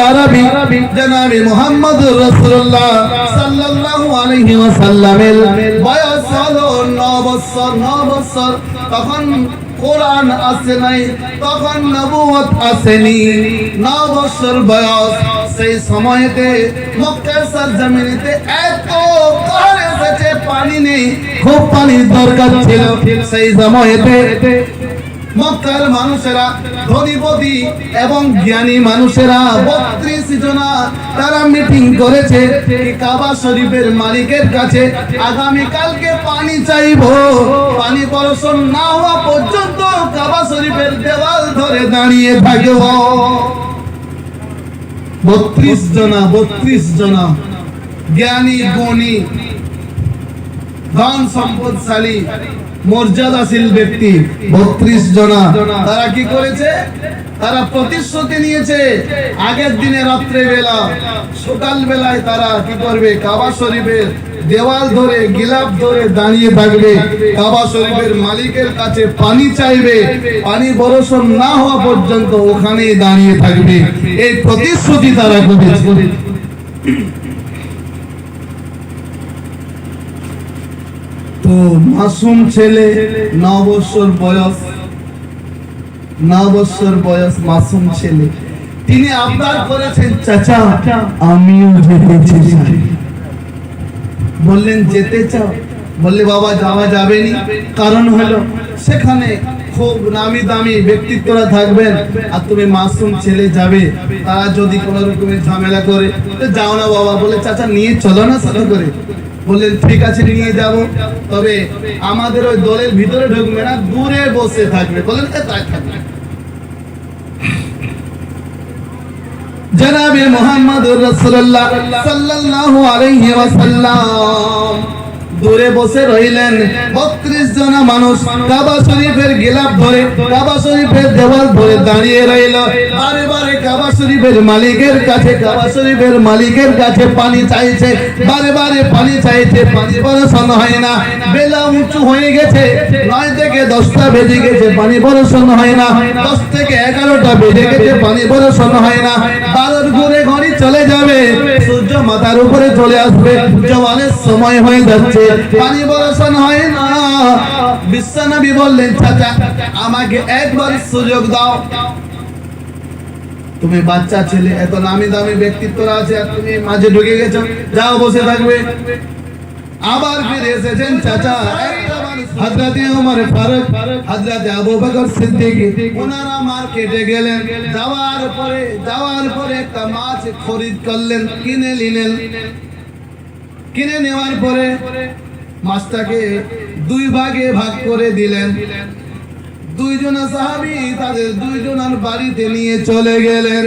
আরবি জনাবে মুহাম্মদুর রাসূলুল্লাহ সাল্লাল্লাহু আলাইহি ওয়াসাল্লামের বয়স হলো 9 বছর। তখন কোরআন আসে নাই, তখন নবুয়ত আসেনি। 9 বছর বয়স। সেই সময়তে মক্কার সরজমিনেতে এত কার এসেছে, পানি নেই, খুব পানির দরকার ছিল। সেই সময়তে মক্কার মানুষেরা, ধনীপতি এবং জ্ঞানী মানুষেরা 32 জনা তারা মিটিং করেছে কাবা শরীফের মালিকের কাছে আগামী কালকে পানি চাইবো। পানি বর্ষণ না হওয়া পর্যন্ত কাবা শরীফের দেওয়াল ধরে দাঁড়িয়ে থাকবো। 32 জনা জ্ঞানী, গুণী, ধন সম্পদশালী, মর্যাদাশীল ব্যক্তি 32 জনা। তারা কি করেছে? তারা প্রতিশ্রুতি নিয়েছে আগের দিনে রাত্রে বেলা, সকাল বেলায় তারা কি করবে? কাবা শরীফের দেওয়াল ধরে, গিলাফ ধরে দাঁড়িয়ে থাকবে, কাবা শরীফের মালিকের কাছে পানি চাইবে, পানি বর্ষণ না হওয়া পর্যন্ত ওখানেই দাঁড়িয়ে থাকবে। এই প্রতিশ্রুতি তারা করেছে। তো মাসুম ছেলে, 9 বছর বয়স, 9 বছর বয়স মাসুম ছেলে, তিনি আবদার করেছেন, চাচা আমিও যেতে চাই। বললেন যেতে চাও? বললে বাবা যাওয়া যাবে না। কারণ হলো সেখানে খুব নামি দামি ব্যক্তিত্বরা থাকবেন, আর তুমি মাসুম ছেলে যাবে, তারা যদি কোনো রকমের ঝামেলা করে তো যাও না বাবা। বলে চাচা নিয়ে চলো না সাথে করে। বললেন ঠিক আছে নিয়ে যাব, তবে আমাদের ওই দলের ভিতরে ঢুকবে না, দূরে বসে থাকবে। বললেন তাই থাকবে। জনাবে মুহাম্মদুর রাসূলুল্লাহ সাল্লাল্লাহু আলাইহি ওয়াসাল্লাম দূরে বসে রইলেন। 32 জনা মানুষ কাবা শরীফের গিলাফ ধরে, কাবা শরীফের দেওয়াল ধরে দাঁড়িয়ে রইল। বারে বারে কাবা শরীফের মালিকের কাছে, কাবা শরীফের মালিকের কাছে পানি চাইছে, বারে বারে পানি চাইছে, পানি বর্ষণ হয় না। বেলা উঁচু হয়ে গেছে, 9 থেকে 10টা বেজে গেছে, পানি বর্ষণ হয় না। 10 থেকে 11টা বেজে গেছে, পানি বর্ষণ হয় না। 12 ঘুরে ঘড়ি চলে যাবে, সূর্য মাথার উপরে চলে আসবে, জওয়ানের সময় হয়ে যাচ্ছে, পানি বর্ষণ হয় না। বিশ্বনবী বললেন চাচা আমাকে একবার সুযোগ দাও। তুমি বাচ্চা ছেলে, এত নামি দামি ব্যক্তিত্বরা আছে, আর তুমি মাঝে ঢুকে গেছো, যাও বসে থাকবে। আবার ফিরে এসেছেন চাচা, হযরতে ওমর ফারুক, হযরতে আবু বকর সিদ্দিক, ওনারা মার্কেটে গেলেন। যাওয়ার পরে একটা মাছ খরিদ করলেন, কিনে নিলেন। কিনে নেওয়ার পরে মাছটাকে 2 ভাগে ভাগ করে দিলেন। 2 জন সাহাবী তাদের 2 জনের বাড়িতে নিয়ে চলে গেলেন।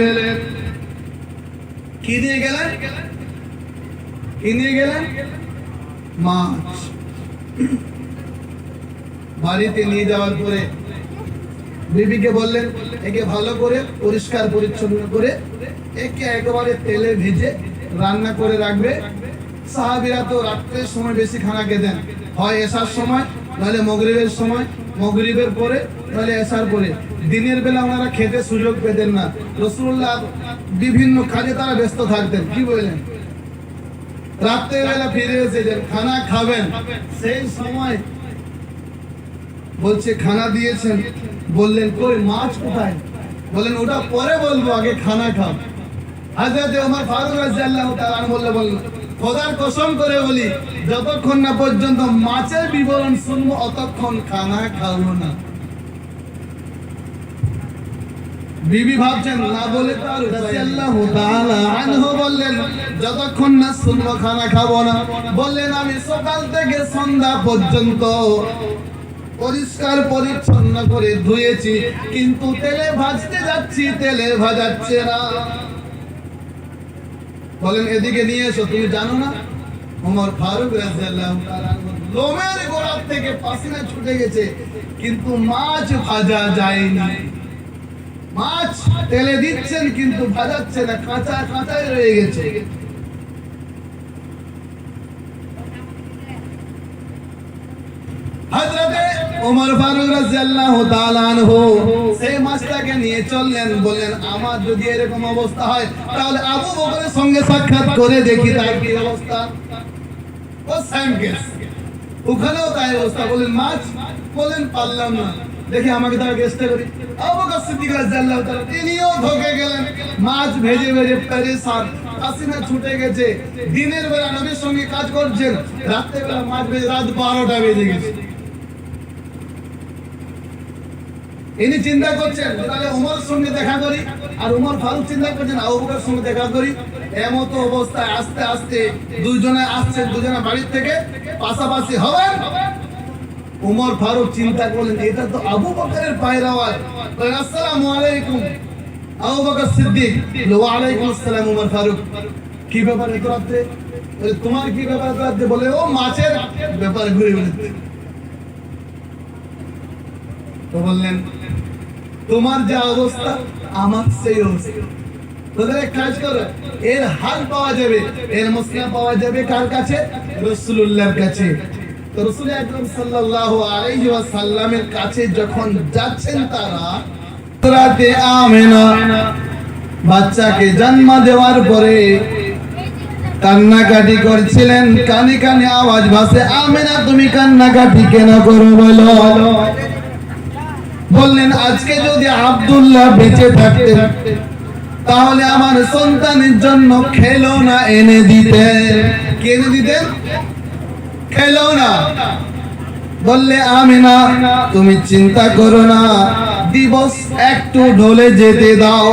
কি নিয়ে গেলেন? মাছ। বাড়িতে নিয়ে যাওয়ার পরে বিবিকে বললেন একে ভালো করে পরিষ্কার পরিচ্ছন্ন করে একে একেবারে তেলে ভেজে রান্না করে রাখবে। সাহাবীরা তো রাত্রের সময় বেশি খানা খেতেন, হয় এশার সময়, নাহলে মাগরিবের সময়, মাগরিবের পরে, নাহলে এশার পরে। দিনের বেলা ওনারা খেতে সুযোগ পেতেন না। রাসূলুল্লাহ বিভিন্ন কাজে তারা ব্যস্ত থাকতেন। কি বললেন? রাত্রে বেলা ফিরে এসেছেন, খানা খাবেন, সেই সময় বলছে খানা দিয়েছেন। বললেন কই মাছ কোথায়? বলেন ওটা পরে বলবো, আগে খানা খাও। হযরতে ওমর ফারুক রাদিয়াল্লাহু তাআলা বললেন খোদার কসম করে বলি, যতক্ষণ না পর্যন্ত মাছের বিবরণ শুনবো অতক্ষণ খানা খাবো না। বিবি ভাবছেন না বলে তার রাদিয়াল্লাহু তাআলা আনহু বললেন যতক্ষণ না শুনবো খানা খাবো না। বললেন আমি সকাল থেকে সন্ধ্যা পর্যন্ত পরিষ্কার পরিচ্ছন্ন করে ধুয়েছি, কিন্তু তেলে ভাজতে যাচ্ছি, তেলে ভাজাচ্ছে না। বলেন এদিকে নিয়ে এসো। তুমি জানো না ওমর ফারুক রাদিয়াল্লাহু তাআলা লোমের গোড়া থেকে পাসিনা ছুটে গেছে, কিন্তু মাছ ভাজা যায়নি। মাছ তেলে দিচ্ছেন কিন্তু ভাজাচ্ছে না, কাঁচা কাঁচাই রয়ে গেছে। হযরতে ওমর ফারুক রাদিয়াল্লাহু তাআলা আনহু সেই মাছটাকে নিয়ে চললেন, বললেন আমার যদি এরকম অবস্থা হয় তাহলে আবু বকরের সঙ্গে সাক্ষাৎ করে দেখি তার কি অবস্থা। ও সেম কেস, ওখানেও তাই অবস্থা। বললেন মাছ, বললেন পারলাম না, দেখি আমাকে তার চেষ্টা করি। আবু বকর সিদ্দিক রাদিয়াল্লাহু তাআলা তিনিও ধকে গেলেন, মাছ ভেজে ভেজে পেরেশান, পাসিনা ছুটে গেছে। দিনের বেলা নবীর সঙ্গে কাজ করছেন, রাতের বেলা মাছ ভেজে রাত 12টা বেজে গেছে। ইনি চিন্তা করছেন তাহলে ওমরের সঙ্গে দেখা করি, আর ওমর ফারুক চিন্তা করছেন আবু বকরের সঙ্গে দেখা করি। এমত অবস্থায় আস্তে আস্তে দুইজনে আসছেন, দুজনে বাড়ির থেকে পাশাপাশি হবেন। ওমর ফারুক চিন্তা করলেন এটা তো আবু বকরের পায়ের আওয়াজ। আসসালামু আলাইকুম আবু বকর সিদ্দিক। ওয়া আলাইকুম আসসালাম ওমর ফারুক। কি ব্যাপার এত রাতে? তোমার কি ব্যাপার এত রাতে? বলে ও মাছের ব্যাপারে ঘুরে বেড়াচ্ছে। তো বললেন তোমার যা অবস্থা আমার সেই অবস্থা, তোদের এক কাজ করো, এর হাল পাওয়া যাবে, এর মসলা পাওয়া যাবে কার কাছে? রাসূলুল্লাহর কাছে। তো রাসূল আকরাম সাল্লাল্লাহু আলাইহি ওয়াসাল্লামের কাছে যখন যাচ্ছেন তারা, রাতে আমিনা বাচ্চাকে জন্ম দেওয়ার পরে কান্নাকাটি করছিলেন, কানে কানে আওয়াজ ভাসে, আমিনা তুমি কান্নাকাটি কেন করো বলো? বললেন আজকে যদি আব্দুল্লাহ বেঁচে থাকতেন তাহলে আমার সন্তানের জন্য খেলনা এনে দিতেন। কে এনে দিতেন? খেলনা। বললে আমিনা তুমি চিন্তা করো না, দিবস একটু ঢলে যেতে দাও,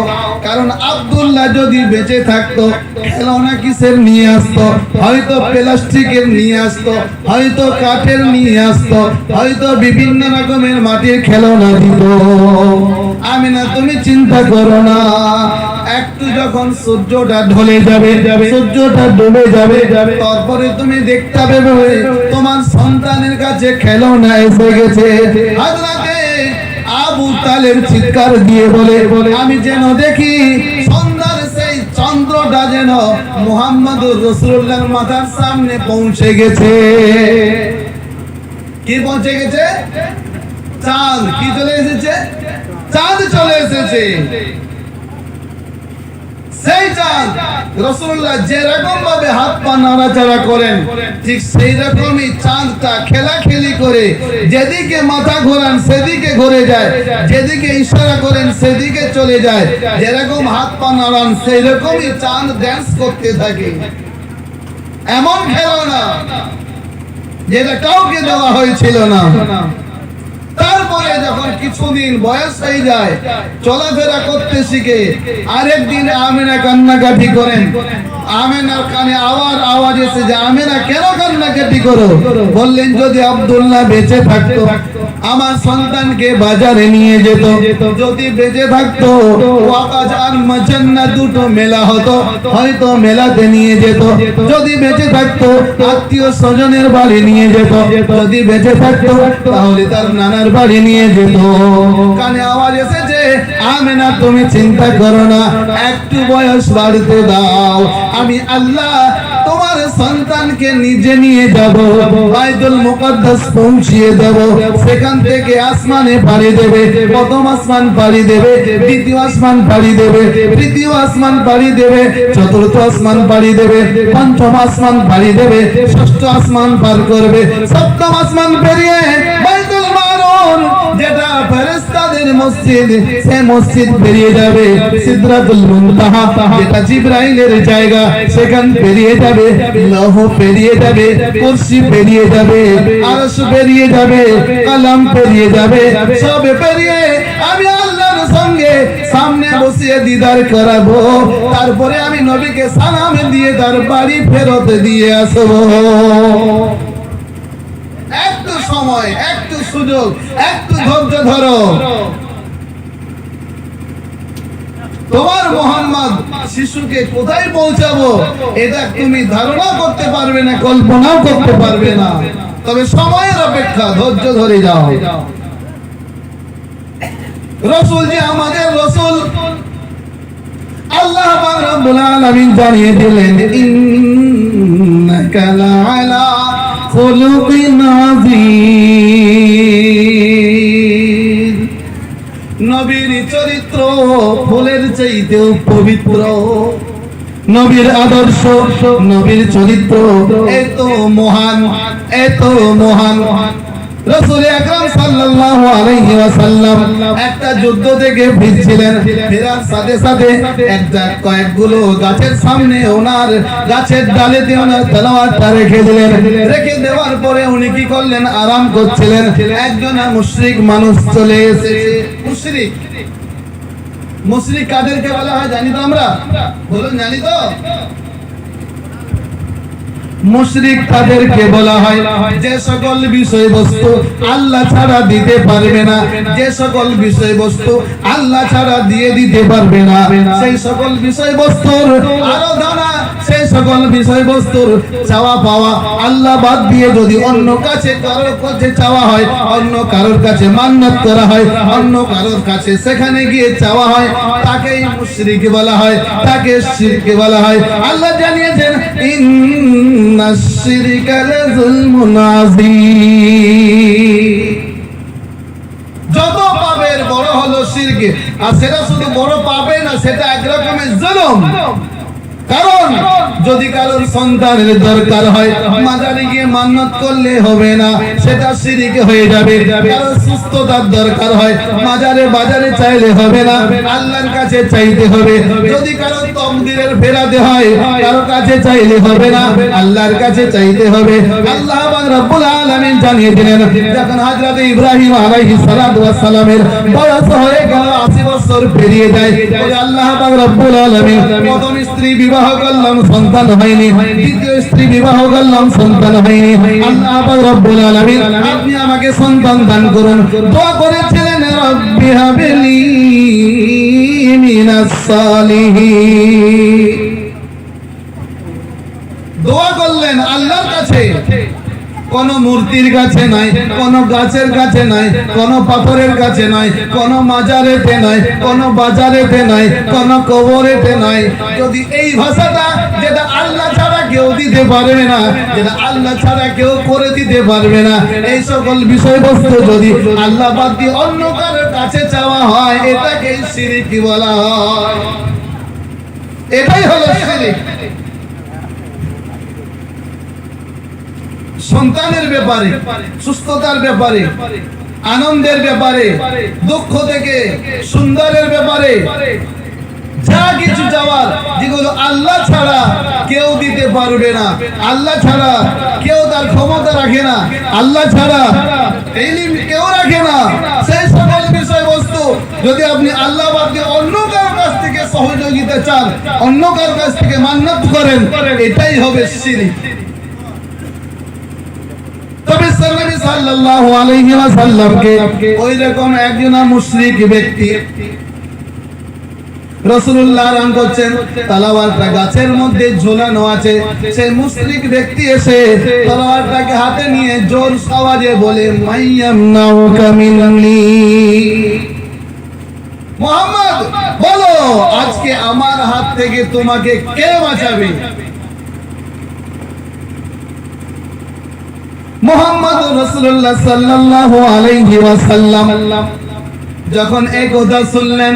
কারণ আব্দুল্লাহ যদি বেঁচে থাকতো খেলনা কিসের নিয়ে আসতো? হয়তো প্লাস্টিকের নিয়ে আসতো, হয়তো কাঠের নিয়ে আসতো, হয়তো বিভিন্ন রকমের মাটির খেলনা দিত। আমিনা তুমি চিন্তা করো না, একটু যখন সূর্যটা ঢলে যাবে, সূর্যটা ডুবে যাবে, তারপরে তুমি দেখতে পাবে তোমার সন্তানের কাছে খেলনা এসে গেছে। হযরতে আবু তালেব চিৎকার দিয়ে বলে আমি যেন দেখি সন্ধ্যার সেই চন্দ্রটা যেন মুহাম্মদুর রাসূলুল্লাহর মাথার সামনে পৌঁছে গেছে। কি পৌঁছে গেছে? চাঁদ। কি চলে এসেছে? চাঁদ চলে এসেছে। সেই চাঁদ রাসূলুল্লাহ যেরকম ভাবে হাত পা নাড়াচাড়া করেন ঠিক সেই রকমই চাঁদটা খেলাখেলি করে যেদিকে মাথা ঘোরান সেদিকে ঘুরে যায়, যেদিকে ইশারা করেন সেদিকে চলে যায়, যেরকম হাত পা নাড়ান সেই রকমই চাঁদ ড্যান্স করতে থাকে। এমন খেলনা যেটা কাউকে দেওয়া হয়েছিল না। তারপরে যখন কিছুদিন বয়স হয়ে যায়, চলাফেরা করতে শিখে, আরেকদিন আমিনা কান্নাকাটি করেন। আমিনার কানে আবার আওয়াজ এসে যে আমিনা কেন কান্নাকাটি করো? বললেন যদি আব্দুল্লাহ বেঁচে থাকতো আমার সন্তানকে বাজারে নিয়ে যেত, যদি বেঁচে থাকতো ওয়াকাজ আর মাজান্না দুটো মেলা হতো, হয়তো মেলাতে নিয়ে যেত, যদি বেঁচে থাকতো আত্মীয় স্বজনের বাড়ি নিয়ে যেত, যদি বেঁচে থাকতো তাহলে তার নানার বাড়ি নিয়ে যেত। কানে আওয়াজ এসেছে আমিনা তুমি চিন্তা করো না, একটু বয়স বাড়তে দাও, আমি আল্লাহ তোমার সন্তানকে নিজে নিয়ে যাব, বাইতুল মুকদ্দাস পৌঁছিয়ে দেব, সেখান থেকে আসমানে পাড়ি দেবে, প্রথম আসমান পাড়ি দেবে, দ্বিতীয় আসমান পাড়ি দেবে, তৃতীয় আসমান পাড়ি দেবে, চতুর্থ আসমান পাড়ি দেবে, পঞ্চম আসমান পাড়ি দেবে, ষষ্ঠ আসমান পার করবে, সপ্তম আসমান পেরিয়ে বাইতুল মামুর যেটা ফেরেশতাদের মসজিদ, সে মসজিদ পেরিয়ে যাবে, সিদরাতুল মুনতাহা যেটা জিবরাইলের জায়গা, সেখান পেরিয়ে যাবে, লৌহ পেরিয়ে যাবে, কুরসি পেরিয়ে যাবে, আরশ পেরিয়ে যাবে, কলম পেরিয়ে যাবে, সব পেরিয়ে আমি আল্লাহর সঙ্গে সামনে বসিয়ে দিদার করাবো, তারপরে আমি নবীকে সালাম দিয়ে তার বাড়ি ফেরত দিয়ে আসবো। একটু সময়, একটু সুযোগ, একটু ধৈর্য ধরো। তোমার মোহাম্মদ শিশুকে কোথায় পৌঁছাবো এটা তুমি ধারণা করতে পারবে না, কল্পনাও করতে পারবে না, তবে সময়ের অপেক্ষা, ধৈর্য ধরে যাও। রাসূল যে আমাদের রাসূল, আল্লাহ পাক রব্বুল আলামিন জানিয়ে দিলেন ইন্নাকা লাআলা খুলুকিন আযীম। চাইতেও পবিত্র। নবীর আদর্শ, নবীর চরিত্র এত মহান, এত মহান। রাসূল আকরাম সাল্লাল্লাহু আলাইহি ওয়াসাল্লাম একটা যুদ্ধ থেকে ফিরছিলেন, ফেরার সাথে সাথে একটা কয়েকগুলো গাছের সামনে ওনার গাছের ডালেতে ওনার তলোয়ারটা রেখে দিলেন। রেখে দেওয়ার পরে উনি কি করলেন, আরাম করছিলেন। একজন মুশরিক মানুষ চলে এসেছে। মুশরিক, মুশরিক কাদেরকে বলা হয় জানি তো আমরা? বলুন, জানি তো? মুশরিক তাদেরকে বলা হয় যে সকল বিষয়বস্তু আল্লাহ ছাড়া দিতে পারবে না, যে সকল বিষয়বস্তু আল্লাহ ছাড়া দিয়ে দিতে পারবে না, সেই সকল বিষয়বস্তুর আরাধনা, সেই সকল বিষয়বস্তুর চাওয়া পাওয়া আল্লাহ বাদ দিয়ে যদি অন্য কাছে কারোর কাছে চাওয়া হয়, অন্য কারোর কাছে মান্নাত করা হয়, অন্য কারোর কাছে সেখানে গিয়ে চাওয়া হয়, তাকেই মুশরিক বলা হয়, তাকে শিরক বলা হয়। আল্লাহ জানিয়েছেন ইন্নাশ শিরকা লাযুলমুন আযীম। যত পাপের বড় হলো শিরক, আর সেটা শুধু বড় পাপে না, সেটা এক রকমের জুলুম। কারণ যদি কারোর সন্তানের দরকার হয়, মাজারে গিয়ে মান্নাত করলে হবে না, সেটা শিরক হয়ে যাবে। কারোর সুস্থতার দরকার হয়, মাজারে বাজারে চাইলে হবে না, আল্লাহর কাছে চাইতে হবে। যদি কারোর তকদিরের ফেরাতে হয়, কারো কাছে চাইলে হবে না, আল্লাহর কাছে চাইতে হবে। আল্লাহ পাক রব্বুল আলামিন জানিয়ে দিলেন, যখন হযরত ইব্রাহিম আলাইহিস সালাতু ওয়াস সালামের বয়স হয়ে গেল, 80 বছর পেরিয়ে যায়, বলে আল্লাহ পাক রব্বুল আলামিন প্রথম স্ত্রী বিবাহ করলাম, সন্তান হয়নি, দ্বিতীয় স্ত্রী বিবাহ করলাম, সন্তান হয়নি। আল্লাহ পাক রব্বুল আলামিন আপনি আমাকে সন্তান দান করুন। দোয়া করেছিলেন, রব্বি হাবলি মিনাস সালিহিন। দোয়া করলেন আল্লাহর কাছে, কোন মূর্তির কাছে নাই, কোন গাছের কাছে নাই, কোন পাথরের কাছে নাই, কোন মাজারেতে নাই, কোন বাজারেতে নাই, কোন কবরেতে নাই। যদি এই ভাষাটা, যেটা আল্লাহ ছাড়া কেউ দিতে পারবে না, যেটা আল্লাহ ছাড়া কেউ করে দিতে পারবে না, এই সকল বিষয়বস্তু যদি আল্লাহ বাদ দিয়ে অন্য কারোর কাছে চাওয়া হয়, এটাকে শিরক বলা হয়। এটাই হলো শিরক। সন্তানের ব্যাপারে, সুস্থতার ব্যাপারে, আনন্দের ব্যাপারে, দুঃখ থেকে সুন্দরের ব্যাপারে, যা কিছু চাওয়ার, যেগুলো আল্লাহ ছাড়া কেউ দিতে পারবে না, আল্লাহ ছাড়া কেউ তার ক্ষমতা রাখে না, আল্লাহ ছাড়া ইলম কেউ রাখে না, সেই সকল বিষয়বস্তু যদি আপনি আল্লাহ বাদ দিয়ে অন্য কারোর কাছ থেকে সহযোগিতা চান, অন্য কারোর কাছ থেকে মান্নাত করেন, এটাই হবে শিরক। তবে নবী সাল্লাল্লাহু আলাইহি ওয়াসাল্লামকে ওই রকম একজন মুশরিক ব্যক্তি রাসূলুল্লাহ রান করছেন, তলোয়ারটা গাছের মধ্যে ঝোলানো আছে। সেই মুশরিক ব্যক্তি এসে তলোয়ারটাকে হাতে নিয়ে জোর আওয়াজে বলে, মাইয়ামনাউকা মিন্নি, মুহাম্মদ বলো আজকে আমার হাত থেকে তোমাকে কে বাঁচাবে? মুহাম্মদুর রাসূলুল্লাহ সাল্লাল্লাহু আলাইহি ওয়াসাল্লাম যখন এই কথা শুনলেন,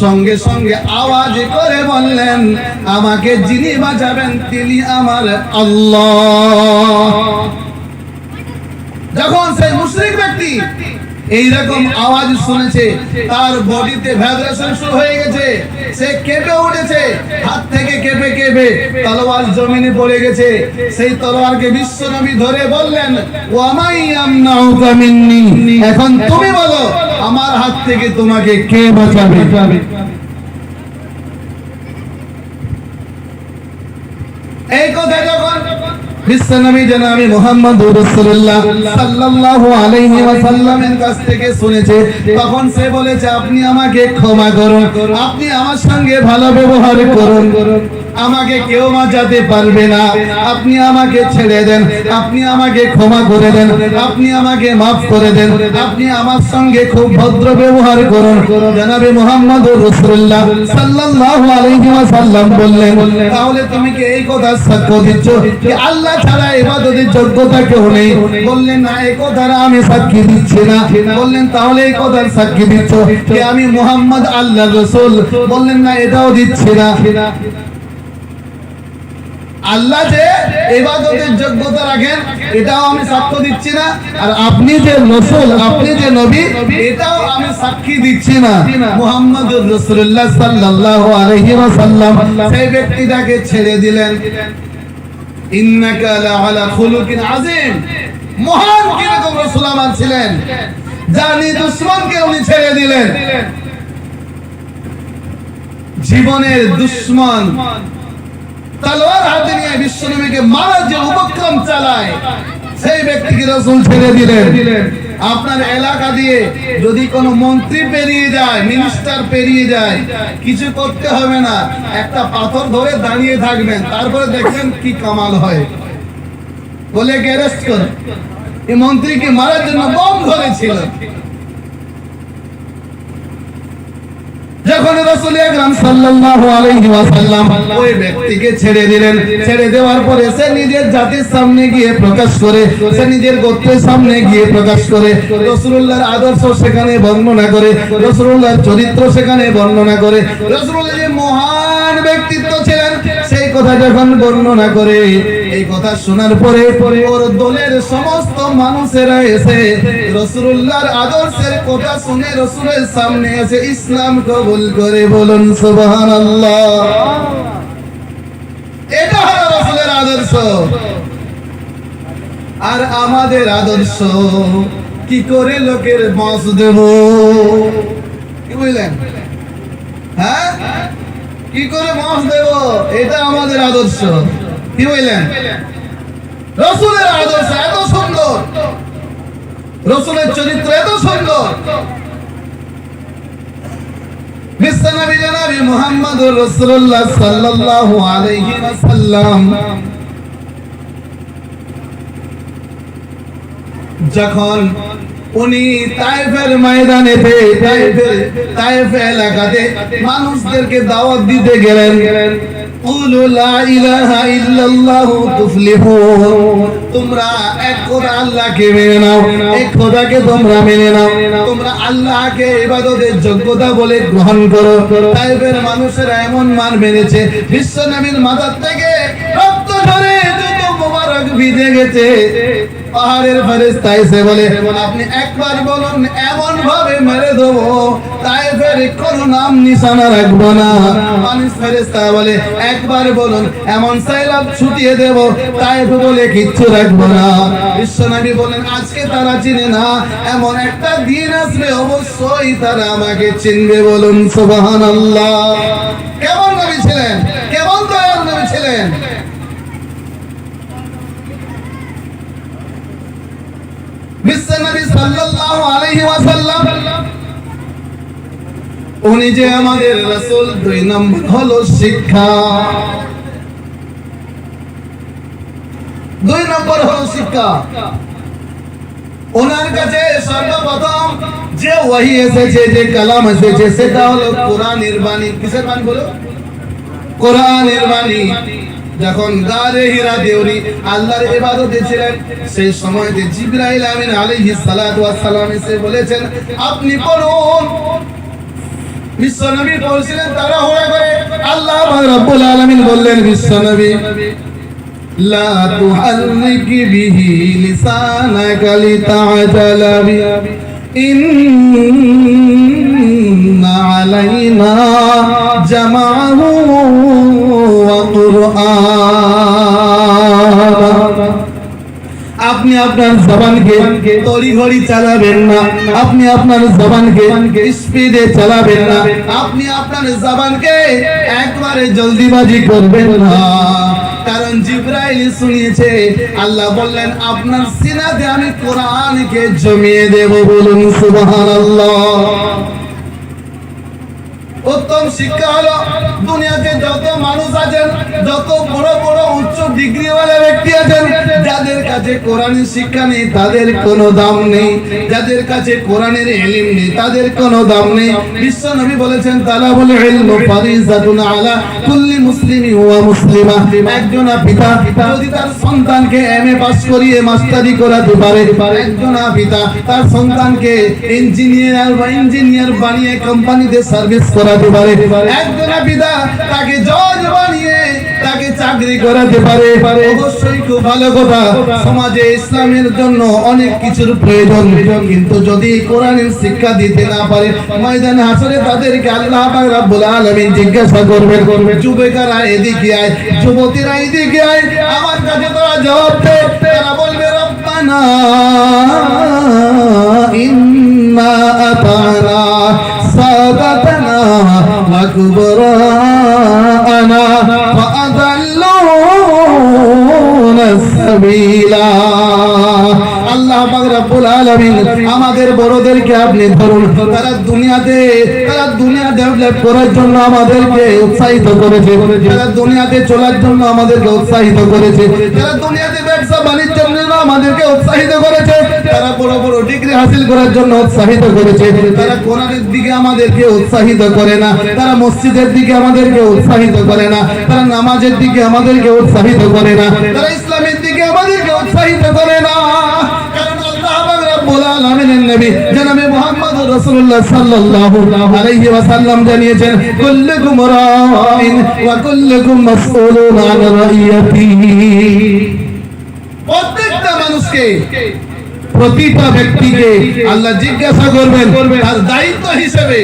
সঙ্গে সঙ্গে আওয়াজ করে বললেন, আমাকে যিনি বাঁচাবেন তিনি আমার আল্লাহ। যখন সেই মুশরিক ব্যক্তি এইরকম আওয়াজ শুনেছে, তার বডিতে ভাইব্রেশন শুরু হয়ে গেছে, সে কেঁপে উঠেছে, হাত থেকে কেঁপে কেঁপে তলোয়ার জমিনে পড়ে গেছে। সেই তলোয়ারকে বিশ্বনবী ধরে বললেন, ওয়া মাইয়ামনাউকা মিন্নি, এখন তুমি বলো আমার হাত থেকে তোমাকে কে বাঁচাবে? এই কথা যখন বিশ্বনবী জনাবে মুহাম্মদুর রাসূলুল্লাহ সাল্লাল্লাহু আলাইহি ওয়াসাল্লামের কাছ থেকে শুনেছে, তখন সে বলেছে, আপনি আমাকে ক্ষমা করুন, আপনি আমার সঙ্গে ভালো ব্যবহার করুন। আমাকে কেউ বাঁচাতে পারবে না, আপনি আমাকে ছেড়ে দেন, আপনি আমাকে ক্ষমা করে দেন, আপনি আমাকে মাফ করে দেন, আপনি আমার সঙ্গে খুব ভদ্র ব্যবহার করুন। জনাবে মুহাম্মদুর রাসূলুল্লাহ সাল্লাল্লাহু আলাইহি ওয়াসাল্লাম বললেন, তাহলে তুমি কি এই কথা সাক্ষ্য দিচ্ছ যে আল্লাহ ছাড়া ইবাদতের যোগ্যতা কেউ নেই? বললেন, না, এই কথার আমি সাক্ষী দিচ্ছি না। বললেন, তাহলে এই কথার সাক্ষী দিচ্ছ যে আমি মুহাম্মদ আল্লাহর রাসূল? বললেন, না, এটাও দিচ্ছি না। আল্লাহ যে ইবাদতের যোগ্যতা রাখেন এটাও আমি সাক্ষ্য দিচ্ছি না, আর আপনি যে রাসূল, আপনি যে নবী, এটাও আমি সাক্ষী দিচ্ছি না। মুহাম্মদুর রাসূলুল্লাহ সাল্লাল্লাহু আলাইহি ওয়াসাল্লাম সেই ব্যক্তিটাকে ছেড়ে দিলেন। ইন্নাকা লাআলা খুলুকিন আযীম, মহান কিরকম রাসূল আমার ছিলেন, জানি দুশমনকে উনি ছেড়ে দিলেন। জীবনের দুশমন তলোয়ার হাতে নিয়ে বিশ্বনবীকে মারার যে উপক্রম চালায়, সেই ব্যক্তিকে রাসূল ছেড়ে দিলেন। আপনার এলাকা দিয়ে যদি কোনো মন্ত্রী পেরিয়ে যায়, মিনিস্টার পেরিয়ে যায়, কিছু করতে হবে না, একটা পাথর ধরে দাঁড়িয়ে থাকবেন, তারপরে দেখবেন কি কামাল হয়। বলে কে অ্যারেস্ট করে, এই মন্ত্রীকে মারার জন্য বম ধরেছিল। যখন রাসূল আকরাম সাল্লাল্লাহু আলাইহি ওয়াসাল্লাম ওই ব্যক্তিকে ছেড়ে দিলেন, ছেড়ে দেওয়ার পরে সে নিজের জাতির সামনে গিয়ে প্রকাশ করে, সে নিজের গোত্রের সামনে গিয়ে প্রকাশ করে, রাসূলুল্লাহর আদর্শ সেখানে বর্ণনা করে, রাসূলুল্লাহর চরিত্র সেখানে বর্ণনা করে, রাসূলুল্লাহ যে মহান ব্যক্তিত্ব ছিলেন সেই কথা যখন বর্ণনা করে, এই কথা শোনার পরে ওর দলের সমস্ত মানুষেরা এসে রাসূলুল্লাহর আদর্শের কথা শুনে রাসূলের সামনে এসে ইসলাম কবুল করে। বলুন সুবহানাল্লাহ। এটা হলো রাসূলের আদর্শ। আর আমাদের আদর্শ কি করে লোকের বাঁশ দেব, কি বুঝলেন? হ্যাঁ, কি করে বাঁশ দেব, এটা আমাদের আদর্শ। কি বুঝলেন? রাসূলের আদর্শ এত সুন্দর, রাসূলের চরিত্র এত সুন্দর। বিশ্বনবী জনাবে মুহাম্মদুর রাসূলুল্লাহ সাল্লাল্লাহু আলাইহি ওয়াসাল্লাম যখন উনি তায়েফের ময়দানে, তায়েফ এলাকাতে মানুষদেরকে দাওয়াত দিতে গেলেন, কুলু লা ইলাহা ইল্লাল্লাহু তুফলিহুন, তোমরা এক খোদা আল্লাহকে মেনে নাও, এক খোদাকে তোমরা মেনে নাও, তোমরা আল্লাহকে ইবাদতের যোগ্যতা বলে গ্রহণ করো। তায়েফের মানুষেরা এমন মান মেনেছে, বিশ্ব নবীর মাথার থেকে রক্ত ঝরে জুতো মোবারক ভিজে গেছে। পাহাড়ের ফেরেশতা এসে বলে, আপনি একবার বলুন, এমন ভাবে মেরে দেবো তায়েফের কোনো নাম নিশানা রাখবো না। মানুষ ফেরেশতা বলে, একবার বলুন, এমন সাইলাব ছুটিয়ে দেব তায়েফ বলে কিচ্ছু রাখবো না। বিশ্বনবী বলেন, আজকে তারা চিনে না, এমন একটা দিন আসবে অবশ্যই তারা আমাকে চিনবে। বলুন সুবহানাল্লাহ। কেমন নবী ছিলেন, কেমন দয়ার নবী ছিলেন। বিশ্বনবী সাল্লাল্লাহু আলাইহি ওয়াসাল্লাম উনি যে আমাদের রাসূল, 2 নম্বর হলো শিক্ষা। 2 নম্বর হলো শিক্ষা। ওনার কাছে সর্বপ্রথম যে ওহী এসেছে, যে কালাম এসেছে, সেটা হলো কোরআনের বাণী। কিসের বাণী বলো? কোরআনের বাণী। যখন গারে হিরা দেউরি আল্লাহর ইবাদতে ছিলেন, সেই সময়তে জিবরাইল আমিন আলাইহিস সালাতু ওয়াস সালাম এসে বলেছেন, আপনি পড়ুন। বিশ্বনবী পড়ছিলেন তাড়াহুড়া করে। আল্লাহ রাব্বুল আলামিন বললেন, বিশ্বনবী লা তুহাররিক বিহি লিসানাকা লিতা'জালা বিহি, ইন্না আলাইনা জামাহু ওয়া কুরআন। আপনি আপনার জবানকে তড়িঘড়ি চালাবেন না, আপনি আপনার জবানকে স্পিডে চালাবেন না, আপনি আপনার জবানকে একবারে জলদিবাজি করবেন না। কারণ জিবরাইল শুনিয়েছে, আল্লাহ বললেন, আপনার সিনাতে আমি কোরআনকে জমিয়ে দেব। বলুন সুবহানাল্লাহ। উত্তম শিক্ষা হলো দুনিয়াতে যত মানুষ আছেন, যত বড় বড় উচ্চ ডিগ্রিওয়ালা ব্যক্তি আছেন, যাদের কাছে কোরআনের শিক্ষা নেই তাদের কোনো দাম নেই, যাদের কাছে কোরআনের ইলম নেই তাদের কোনো দাম নেই। বিশ্ব নবী বলেছেন তালাবুল ইলম ফারিজাতুন আলা কুল্লি মুসলিমি ওয়া মুসলিমা। একজন পিতা যদি তার সন্তানকে এমএ পাস করিয়ে মাস্টারি করাতে পারে, একজন পিতা তার সন্তানকে ইঞ্জিনিয়ার বানিয়ে কোম্পানিতে সার্ভিস করাতে পারে, একজন পিতা তাকে জজ বানিয়ে তাকে চাকরি করাতে পারে, অবশ্যই খুব ভালো কথা। সমাজে ইসলামের জন্য অনেক কিছুর প্রয়োজন, কিন্তু যদি কোরআনের শিক্ষা দিতে না পারে ময়দানে হাসরে তাদেরকে আল্লাহ পাক রব্বুল আলামিন জিজ্ঞাসা করবে, যুবকেরা এদিকে আয়, যুবতীরা এদিকে আয়, আমার কাছে তোরা জবাব দে। তারা বলবে রব্বানা ইন্না আতানা সাদাতানা ওয়া কুবরানা ওয়া আদাল্লুনা সাবিলা। আল্লাহ পাক রব্বুল আলামিন আমাদের বড়দেরকে আপনি ধরুন, তারা দুনিয়া ডেভেলপ করার জন্য আমাদেরকে উৎসাহিত করেছে, তারা দুনিয়াতে চলার জন্য আমাদেরকে উৎসাহিত করেছে, তারা দুনিয়াতে ব্যবসা বাণিজ্যের জন্য আমাদেরকে উৎসাহিত করেছে, তারা বড় বড় ডিগ্রি হাসিল করার জন্য উৎসাহিত করেছে। তারা কোরআনের দিকে আমাদেরকে উৎসাহিত করে না, তারা মসজিদের দিকে আমাদেরকে উৎসাহিত করে না, তারা নামাজের দিকে আমাদেরকে উৎসাহিত করে না, তারা ইসলামের দিকে আমাদেরকে উৎসাহিত করে না। কারণ আল্লাহ পাক রব্বুল আলামিনের নবী জনাবে মুহাম্মদ রাসূলুল্লাহ সাল্লাল্লাহু আলাইহি ওয়াসাল্লাম জানিয়েছেন, কুল্লুকুম রাইন ওয়া কুল্লুকুম মাসউলুন আন রাইয়াতিহি। প্রত্যেকটা মানুষকে, প্রতিটা ব্যক্তিকে আল্লাহ জিজ্ঞাসা করবেন তার দায়িত্ব হিসেবে।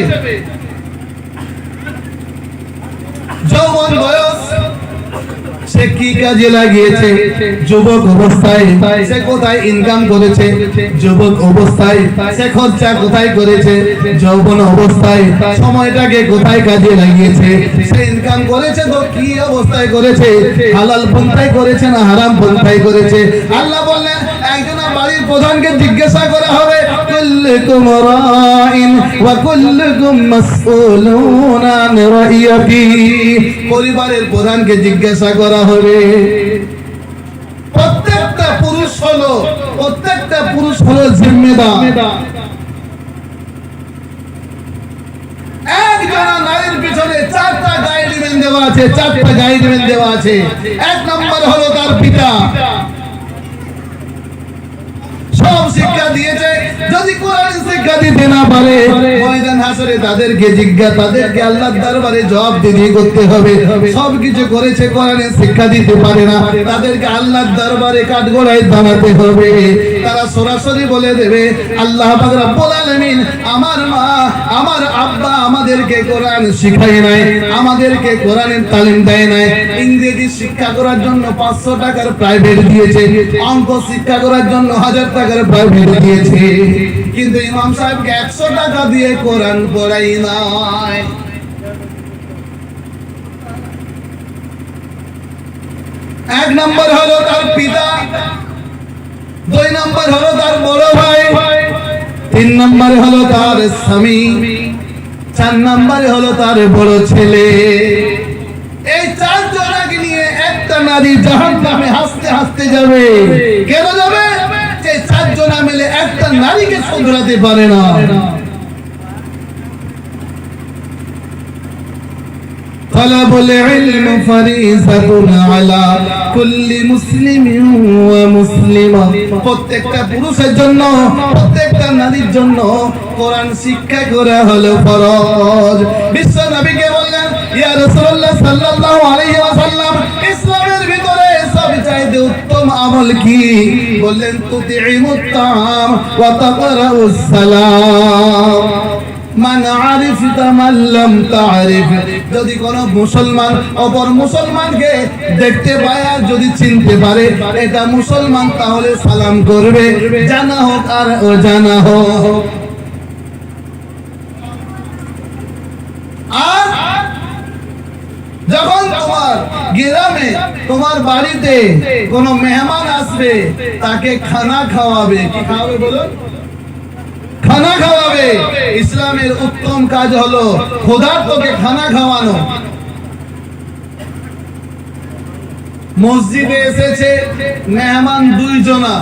যৌবন বয়স সে কি কাজে লাগিয়েছে, যুবক অবস্থায় সে কোথায় ইনকাম করেছে, যুবক অবস্থায় সে খরচা কোথায় করেছে, যৌবন অবস্থায় সময়টাকে কোথায় কাজে লাগিয়েছে, সে ইনকাম করেছে তো কি অবস্থায় করেছে, হালাল পন্থায় করেছে না হারাম পন্থায় করেছে। আল্লাহ বললেন একজন বাড়ির প্রধানকে জিজ্ঞাসা করা হবে, কুল্লুকুম রাইন ওয়া কুল্লুকুম মাসউলুন আন রাইয়াতিহি। পরিবারের প্রধানকে জিজ্ঞাসা করা হবে। প্রত্যেকটা পুরুষ হলো জিম্মেদার। একজন নারীর পিছনে চারটা গাইডলাইন দেওয়া আছে, চারটা গাইডলাইন দেওয়া আছে। এক নম্বর হলো তার পিতা, সব শিক্ষা দিয়েছে। যদি কোরআন শিক্ষা দিতে না পারে ময়দান হাসরে তাদেরকে আল্লাহর দরবারে জবাবদিহি করতে হবে। সব কিছু করেছে, কোরআনের শিক্ষা দিতে পারে না, তাদেরকে আল্লাহর দরবারে কাঠগড়ায় দাঁড়াতে হবে। তারা সরাসরি বলে দেবে আল্লাহ পাক রব্বুল আলামিন আমার মা আমার আব্বা আমাদেরকে কোরআন শিখায় নাই, আমাদেরকে কোরআনের তালিম দেয় নাই। ইংরেজি শিক্ষা করার জন্য 500 টাকার প্রাইভেট দিয়েছে, অঙ্ক শিক্ষা করার জন্য 1000 টাকার প্রাইভেট দিয়েছে, কিন্তু ইমাম সাহেবকে 100 টাকা দিয়ে কোরআন পড়াই নাই। এক নম্বর হলো তার পিতা, 2 নম্বর হলো তার বড় ভাই, 3 নম্বরে হলো তার স্বামী, 4 নম্বরে হলো তার বড় ছেলে। এই 4 জনকে নিয়ে একটা নারী জাহান্নামে হাসতে হাসতে যাবে। কেন যাবে? যে 4 জন মিলে একটা নারীকে শুধরাতে পারে না। তালাবুল ইলম ফারিজাতুন আলা কুল্লি মুসলিমিন ওয়া মুসলিমা। প্রত্যেকটা পুরুষের জন্য, প্রত্যেকটা নারীর জন্য কোরআন শিক্ষা করা হলো ফরজ। বিশ্ব নবীকে বললেন, ইয়া রাসূলুল্লাহ সাল্লাল্লাহু আলাইহি ওয়াসাল্লাম, ইসলামের ভিতরে সবচেয়ে উত্তম আমল কি? বললেন তুতিমুত তাআম ওয়া তাকরাউস সালাম। মান আরিফতা মান লাম তারিফ। যদি কোন মুসলমান অপর মুসলমানকে দেখতে পায় আর যদি চিনতে পারে এটা মুসলমান, তাহলে সালাম করবে, জানা হোক আর অজানা হোক। আর যখন তোমার গ্রামে, তোমার বাড়িতে কোনো মেহমান আসবে, তাকে খানা খাওয়াবে। কি খাওয়াবে বলো? খানা খাওয়াবে। ইসলামের উত্তম কাজ হলো ক্ষুধার্তকে খানা খাওয়ানো। মসজিদে এসেছে মেহমান 2 জনা,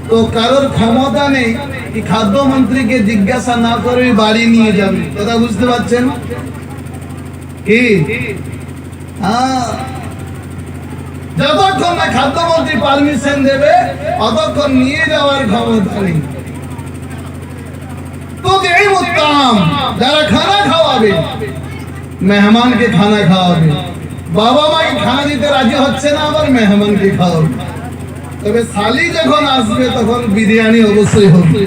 তো কারোর ক্ষমতা নেই কি খাদ্যমন্ত্রীকে জিজ্ঞাসা না করে বাড়ি নিয়ে যাবে। কথা বুঝতে পারছেন কি? যতক্ষণ না খাদ্যমন্ত্রী পারমিশন দেবে ততক্ষণ নিয়ে যাওয়ার ক্ষমতা নেই। তো এই মুত্তাম যারা খানা খাওয়াবে, মেহমানকে খানা খাওয়াবে। বাবা মাকে খানা দিতে রাজি হচ্ছে না, আবার মেহমানকে খাওয়াবে। তবে শালি যখন আসবে তখন বিরিয়ানি অবশ্যই হবে।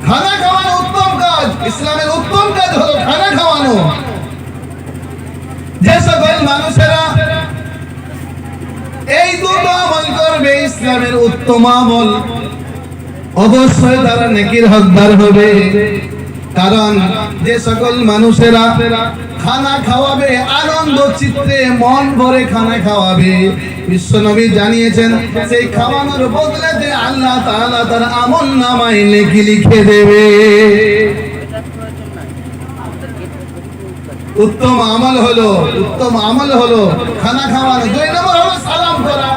খানা খাওয়ানো উত্তম কাজ। ইসলামের উত্তম কাজ হলো খানা খাওয়ানো। যে সকল মানুষেরা এই দুটো আমল করবে, ইসলামের উত্তম আমল, অবশ্যই তারা নেকির হকদার হবে। কারণ যে সকল মানুষেরা খানা খাওয়াবে, আনন্দ চিত্তে মন ভরে খানা খাওয়াবে, বিশ্বনবী জানিয়েছেন সেই খাওয়ানোর বদলে আল্লাহ তাআলা তার আমলনামায় নেকি লিখে দেবে। উত্তম আমল হলো খানা খাওয়ানো। 2 নম্বর হলো সালাম করা।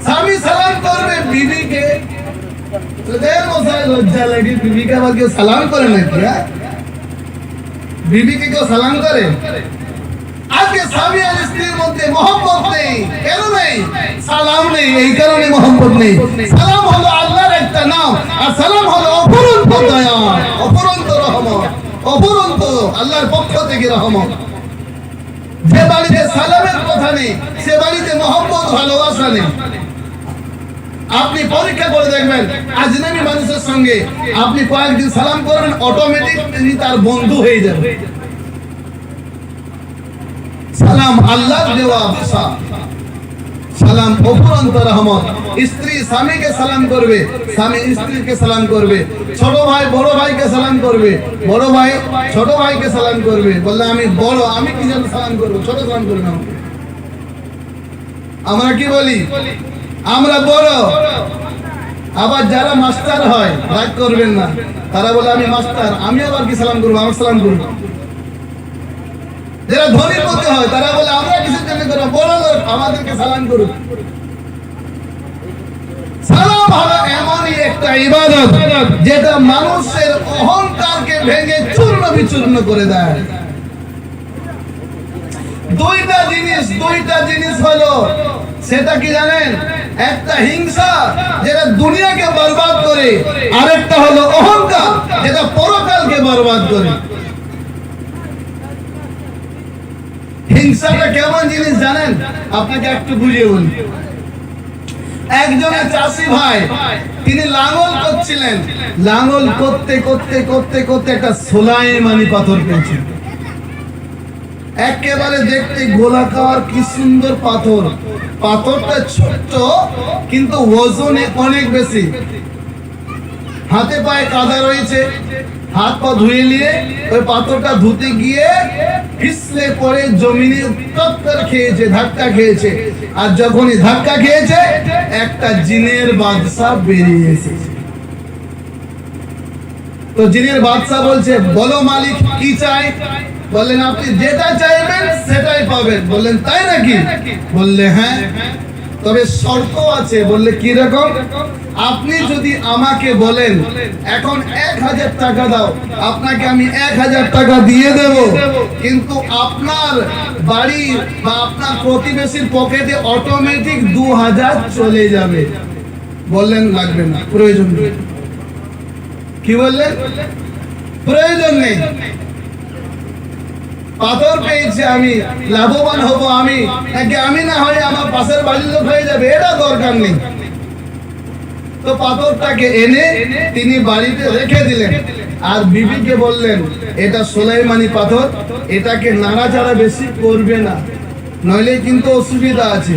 স্বামী সালাম করবে বিবিকে। লজ্জা লাগে, বিবিকে আবার কেউ সালাম করে নাকি? বিবিকে কেউ সালাম করে? আজকে স্বামী আর স্ত্রীর মধ্যে মহব্বত নেই। কেন নেই? সালাম নেই, এই কারণে মহব্বত নেই। সালাম হলো আল্লাহর একটা নাম, আর সালাম হলো অপরন্ত দয়া, অপরন্ত রহমত, অপরন্ত আল্লাহর পক্ষ থেকে রহমত। যে বাড়িতে সালামের কথা নেই, সে বাড়িতে মহব্বত ভালোবাসা নেই। আপনি পরীক্ষা করে দেখবেন, আজনবী মানুষের সঙ্গে আপনি কয়েকদিন সালাম করবেন, অটোমেটিক তিনি তার বন্ধু হয়ে যাবে। সালাম আল্লাহর দেওয়া ভাষা, সালাম অপরন্ত রহমত। স্ত্রী স্বামীকে সালাম করবে, স্বামী স্ত্রীকে সালাম করবে, ছোট ভাই বড় ভাইকে সালাম করবে, বড় ভাই ছোট ভাইকে সালাম করবে। বললে আমি বড়, আমি কি যেন সালাম করবো? ছোট সালাম করবে না। আমরা কি বলি? আমরা বড়। আবার যারা মাস্টার হয়, রাগ করবেন না, তারা বলে আমি মাস্টার, আমি আবার কি সালাম করবো? আমার সালাম করবো। যারা ধনীর মধ্যে হয়, তারা বলে আমরা কিসের জন্য করবো? বড় লোক, আমাদেরকে সালাম করুন। সালাম হলো এমনই একটা ইবাদত যেটা মানুষের অহংকারকে ভেঙে চূর্ণ বিচূর্ণ করে দেয়। দুইটা জিনিস হলো, সেটা কি জানেন? একটা হিংসা যেটা দুনিয়াকে বরবাদ করে, আরেকটা হলো অহংকার যেটা পরকালকে বরবাদ করে। হিংসাটা কেমন জিনিস জানেন? আপনাকে একটু বুঝিয়ে বলি। একজনের চাষি ভাই, তিনি লাঙ্গল করছিলেন। লাঙ্গল করতে করতে করতে করতে একটা সোলাইমানি পাথর পেয়েছেন। একেবারে দেখতে গোলাকার, কি সুন্দর পাথর। পাথরটা ছোট্ট কিন্তু ওজনে অনেক বেশি। হাতে পায়ে কাদা রয়েছে, হাত পা ধুয়ে নিয়ে ওই পাথরটা ধুতে গিয়ে পিছলে পড়ে জমিনে টক্কর খেয়েছে, ধাক্কা খেয়েছে। আর যখনই ধাক্কা খেয়েছে, একটা জিনের বাদশা বেরিয়ে এসেছে। তো জিনের বাদশা বলছে, বলো মালিক কি চাই? বললেন আপনি যেটা চাইবেন সেটাই পাবেন। বললেন তাই নাকি? বললে হ্যাঁ, তবে শর্ত আছে। বললে কি রকম? আপনি যদি আমাকে বলেন এখন 1000 টাকা দাও, আপনাকে আমি 1000 টাকা দিয়ে দেব, কিন্তু আপনার বাড়ি বা আপনার প্রতিবেশীর পকেটে অটোমেটিক 2000 চলে যাবে। বললেন লাগবে না, প্রয়োজন নেই। কি বললেন? প্রয়োজন নেই। পাথর পেয়েছে আমি, লাভবান হব আমি, নাকি আমি না হয় আমার পাশের বাড়ির লোক হয়ে যাবে, এটা দরকার নেই। তো পাথরটাকে এনে তিনি বাড়িতে রেখে দিলেন। আর বিবিকে বললেন, এটা সোলাইমানি পাথর, এটাকে নাড়াচাড়া বেশি করবে না, নইলে কিন্তু অসুবিধা আছে।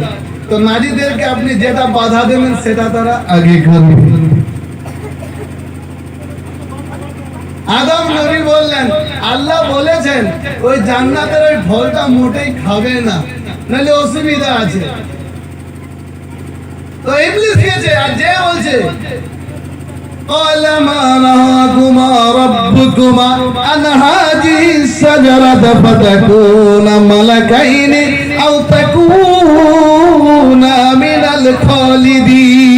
তো নারীদেরকে আপনি যেটা বাধা দেবেন সেটা তারা আগে করবে। আদম নবী বললেন, আল্লাহ বলেছেন ওই জান্নাতের ওই ফলটা মোটেই খাবে না, নাহলে অসুবিধা আছে। তো ইবলিস গেছে আর যে বলছে قال ما نهاكما ربكما عن هذه الشجرة فتكونا ملكين أو تكونا من الخالدين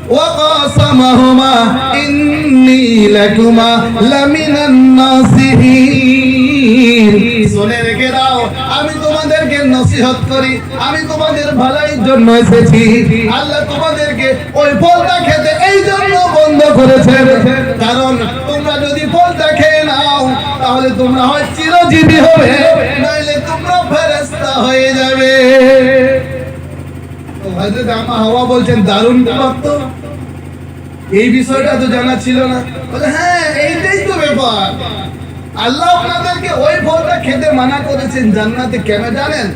وقاسمهما إني لكما لمن الناصحين শুনে রেখে দাও আমি তোমাদেরকে নসিহত করি আমি তোমাদের ভালোর জন্য এসেছি আল্লাহ তোমাদেরকে ওই ফলটা খেতে এই জন্য বন্ধ করেছেন কারণ তোমরা যদি ফলটা খেয়ে নাও তাহলে তোমরা হয় চিরজীবী হবে নইলে তোমরা ফেরেশতা হয়ে যাবে তো হযরত আম্মা হাওয়া বলছেন দারুণ বাক্য এই বিষয়টা তো জানা ছিল না বলে হ্যাঁ এইটাই তো ব্যাপার আল্লাহ আপনাদেরকে ওই ফলটা খেতে মানা করেছেন জান্নাতে কেন জানেন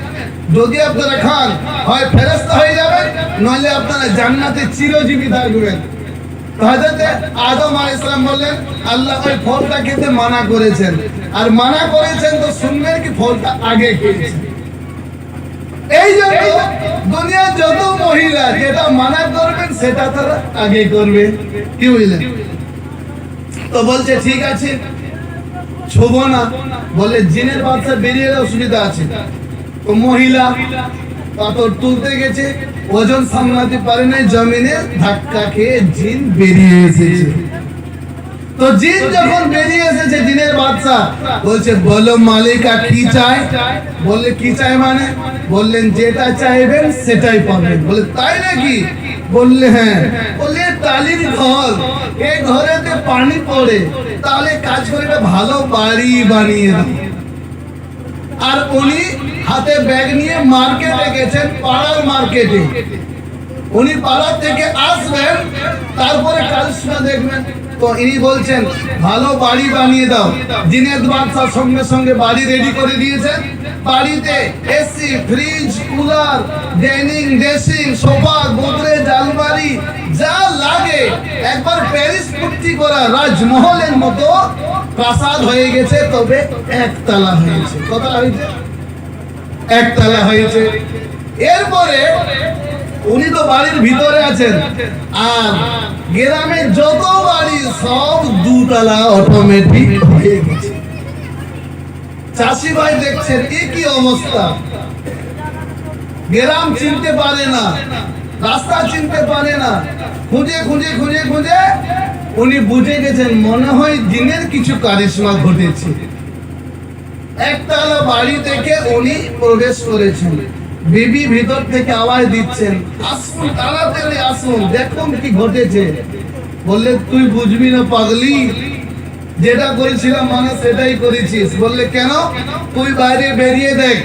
যদি আপনারা খান হয় ফেরেশতা হয়ে যাবেন নইলে আপনারা জান্নাতে চিরজীবী থাকবেন হযরত আদম আলাইহিস সালাম বললেন আল্লাহ ওই ফলটা খেতে মানা করেছেন আর মানা করেছেন তো শুনবেন কি ফলটা আগে খেয়েছেন এই জন্য দুনিয়ার যত মহিলা যেটা মানা করবেন সেটা তারা আগে করবে কি বুঝলেন তো বলছে ঠিক আছে ছোবো না বলে জিনের বাচ্চা বেরিয়ে এলে অসুবিধা আছে তো মহিলা পাথর তুলতে গেছে ওজন সামলাতে পারে না জমিনে ধাক্কা খেয়ে জিন বেরিয়ে এসেছে তো জিন যখন বেরিয়ে এসেছে জিনের বাচ্চা বলছে বলো মালিকা কি চায় বললে কি চায় মানে বললেন যেটা চাইবেন সেটাই পাবেন বলে তাই নাকি বললে হ্যাঁ বললে টালির ঘর এই ঘরেতে পানি পড়ে তাহলে কাজ করে ভালো বাড়ি বানিয়ে দাও আর উনি হাতে ব্যাগ নিয়ে মার্কেটে গেছেন পাড়ার মার্কেটে উনি পাড়া থেকে আসবেন তারপরে কাজ দেখবেন তো ইনি বলছেন ভালো বাড়ি বানিয়ে দাও জিনের বাদশা সঙ্গে সঙ্গে বাড়ি রেডি করে দিয়েছেন বাড়িতে AC fridge cooler dining dressing sofa Godrej আলমারি যা লাগে একবার প্যারিস পুট্টি করা রাজমহলের মতো প্রাসাদ হয়ে গেছে তবে একতলা হয়েছে কতলা হয়েছে একতলা হয়েছে এরপরে উনি তো বাড়ির ভিতরে আছেন আর গ্রামে যত বাড়ি সব দুতলা অটোমেটিক হয়ে গেছে চাষি ভাই দেখছেন এই কি অবস্থা গ্রাম চিনতে পারে না রাস্তা চিনতে পারে না খুঁজে খুঁজে খুঁজে খুঁজে উনি বুঝে গেছেন মনে হয় দিনের কিছু কারিশমা ঘটেছে একতলা বাড়ি থেকে উনি প্রবেশ করেছেন বিবি ভিতর থেকে আওয়াজ দিচ্ছেন আসুন তাড়াতাড়ি আসুন দেখুন কি ঘটেছে বললে তুই বুঝবি না পাগলি যেটা করেছিলাম মানে সেটাই করেছিস বললে কেন তুই বাইরে বেরিয়ে দেখ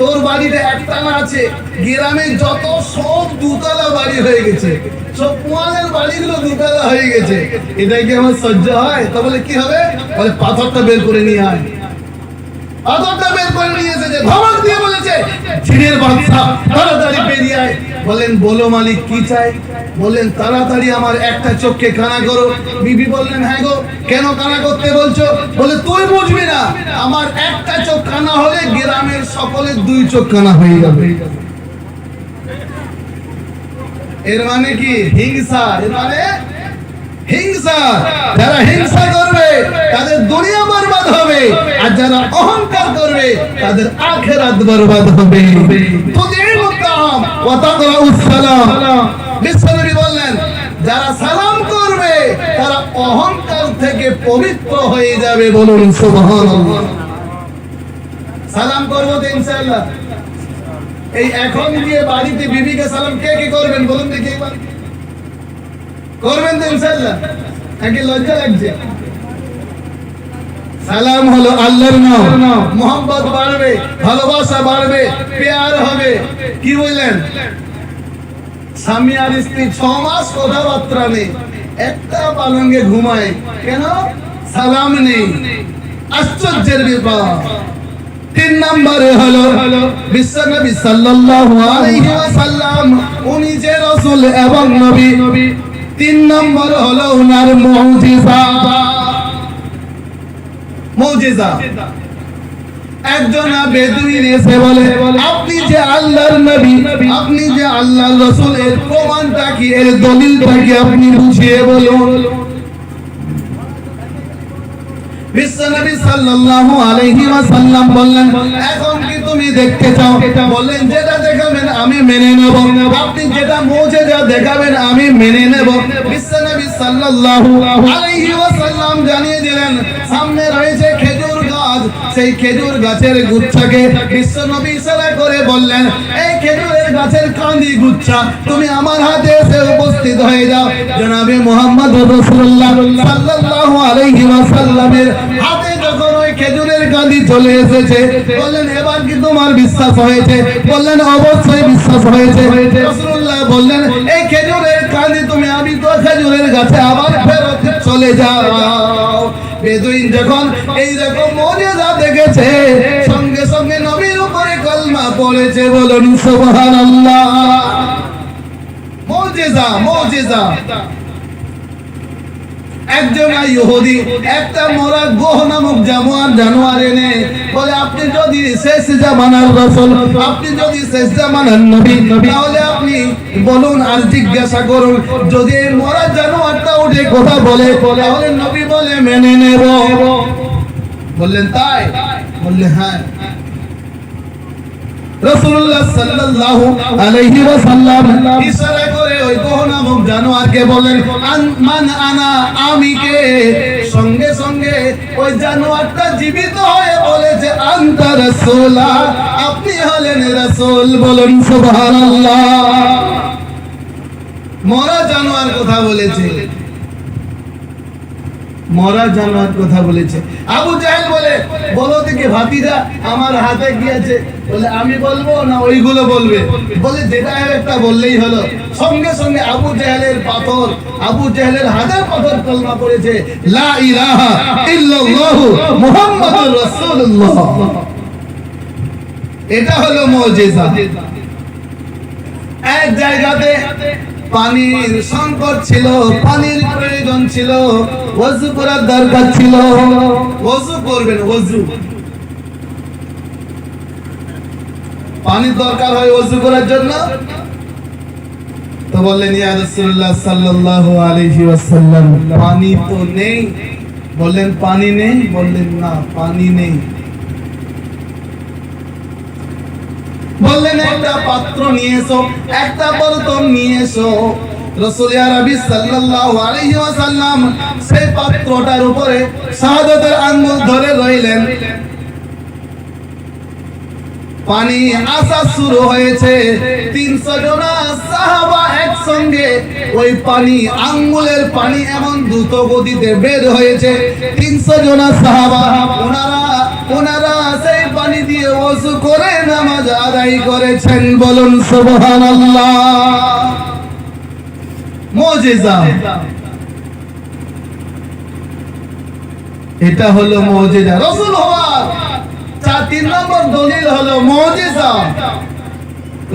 তোর বাড়িতে একতলা আছে গ্রামে যত সব দুতলা বাড়ি হয়ে গেছে সব পোয়ালের বাড়িগুলো দুতলা হয়ে গেছে এটাই কি আমার সহ্য হয় তা বলে কি হবে বলে পাথরটা বের করে নিয়ে আয় পাথরটা বের করে নিয়ে এসেছে ধমক দিয়ে বলেছে জিনের বাদশা তাড়াতাড়ি বেরিয়ে আয় বলেন বলো মালিক কি চাই বললেন তাড়াতাড়ি আমার একটা চোখকে কানা করো বিবি বললেন হ্যাঁ গো কেন কানা করতে বলছো বলে তুই বুঝবি না আমার একটা চোখ কানা হলে গ্রামের সকলের দুই চোখ কানা হয়ে যাবে এর মানে কি হিংসা এর মানে হিংসা যারা হিংসা করবে তাদের দুনিয়া বরবাদ হবে আর যারা অহংকার করবে তাদের আখিরাত বরবাদ হবে তুদিউ তাম ওয়া তাকরাউস সালাম বিশ্বনবী বললেন যারা সালাম করবে তারা অহংকার থেকে পবিত্র হয়ে যাবে বলুন সুবহানাল্লাহ সালাম করব তো ইনশাআল্লাহ এই এখন গিয়ে বাড়িতে বিবিকে সালাম কে কে করবেন বলুন দেখি একবার করবেন তো ইনশাআল্লাহ নাকি লজ্জা লাগছে সালাম হলো আল্লাহর নাম মোহাম্মত বাড়বে ভালোবাসা বাড়বে প্যার হবে কি বললেন স্বামী আর স্ত্রী 6 মাস কথাবার্তা নেই একটা পালঙ্গে ঘুমায় কেন সালাম নেই আশ্চর্যের ব্যাপার 3 নম্বরে হলো বিশ্বনবী সাল্লাল্লাহু আলাইহি ওয়াসাল্লাম উনি যে রাসূল এবং নবী 3 নম্বর হলো উনার মুজিজা মুজিজা একজন বেদুইন এসে বলে, আপনি যে আল্লাহর নবী, আপনি যে আল্লাহর রাসূল, এর প্রমাণটা কি, এর দলিলটা কি আপনি বুঝিয়ে বলুন। বিশ্বনবী সাল্লাল্লাহু আলাইহি ওয়াসাল্লাম বললেন, এখন কি তুমি দেখতে চাও? বললেন, যেটা দেখাবেন আমি মেনে নেব, আপনি যেটা মুজিজা দেখাবেন আমি মেনে নেব। বিশ্বনবী সাল্লাল্লাহু আলাইহি ওয়াসাল্লাম জানিয়ে দিলেন, সামনে রয়েছে খেজুর গাছ, সেই খেজুর গাছের গুচ্ছকে বিশ্বনবী ইশারা করে বললেন, এই খেজুরের গাছের কাঁদি গুচ্ছা তুমি আমার হাতে এসে উপস্থিত হয়ে যাও। জনাবে মুহাম্মদুর রাসূলুল্লাহ সাল্লাল্লাহু আলাইহি ওয়াসাল্লামের হাতে যখন ওই খেজুরের কাঁদি চলে এসেছে, বললেন, এবার কি তোমার বিশ্বাস হয়েছে? বললেন, অবশ্যই বিশ্বাস হয়েছে। রাসূলুল্লাহ বললেন, এই খেজুরের কাঁদি তুমি আমি তো খেজুরের গাছে আবার ফেরত চলে যাও। বেদুইন যখন এই রকম মুজিজা দেখেছে, সঙ্গে সঙ্গে নবীর উপরে কলমা পড়েছে। বলুন সুবহানাল্লাহ। মুজিজা, মুজিজা। একজন ইহুদি একটা মরা গোহ নামক জানোয়ার এনে বলে, আপনি যদি শেষ জামানার রাসূল, আপনি যদি শেষ জামানার নবী, তাহলে আপনি বলুন আর জিজ্ঞাসা করুন, যদি এই মরা জানোয়ারটা উঠে কথা বলে, তাহলে নবী বলে মেনে নেব। বললেন, তাই? বললে, হ্যাঁ। রাসূলুল্লাহ সাল্লাল্লাহু আলাইহি ওয়াসাল্লাম ইশারা করে ওই গোহ নামক জানোয়ারকে বলেন, মান আনা, আমি কে? সঙ্গে সঙ্গে ওই জানোয়ারটা জীবিত হয়ে বলেছে, আনতা রাসূলা, আপনি হলেন রাসূল। বলুন সুবহানাল্লাহ। মরা জানোয়ার কথা বলেছে, মরা জানোয়ার কথা বলেছে। আবু জাহেল বলে, বলো দেখি ভাতিজা, আমার হাতে কি আছে? বলে, আমি বলবো না ওইগুলো বলবে? বলে, যেটা একটা বললেই হলো। সঙ্গে সঙ্গে আবু জাহেলের পাথর, আবু জাহেলের হাজার পাথর কলমা পড়েছে, লা ইলাহা ইল্লাল্লাহু মুহাম্মাদুর রাসূলুল্লাহ। এটা হলো মুজিজা। এক জায়গাতে পানির সংকট ছিল, পানির প্রয়োজন ছিল, ওযু করার দরকার ছিল। ওযু করবেন, ওযু, পানির দরকার হয় ওযু করার জন্য। তো বললেন, ইয়া রাসূলুল্লাহ সাল্লাল্লাহু আলাইহি ওয়াসাল্লাম, পানি তো নেই। বললেন, পানি নেই? বললেন, না, পানি নেই। বললেন, একটা পাত্র নিয়ে এসো, একটা বর্তন নিয়ে এসো। রাসূল আরবি সাল্লাল্লাহু আলাইহি ওয়াসাল্লাম সেই পাত্রটার উপরে শাহাদাতের আঙ্গুল ধরে রইলেন। পানি আসা শুরু হয়েছে। 300 জন সাহাবা একসঙ্গে ওই পানি, আঙ্গুলের পানি এমন দ্রুত গতিতে বের হয়েছে। 300 জন সাহাবা ওনারা সেই পানি দিয়ে ওযু করে নামাজ আদায় করেছেন। বলুন সুবহানাল্লাহ। মুজিজা, এটা হলো মুজিজা। রাসূল হওয়ার 3 নম্বর দলিল হলো মুজিজা।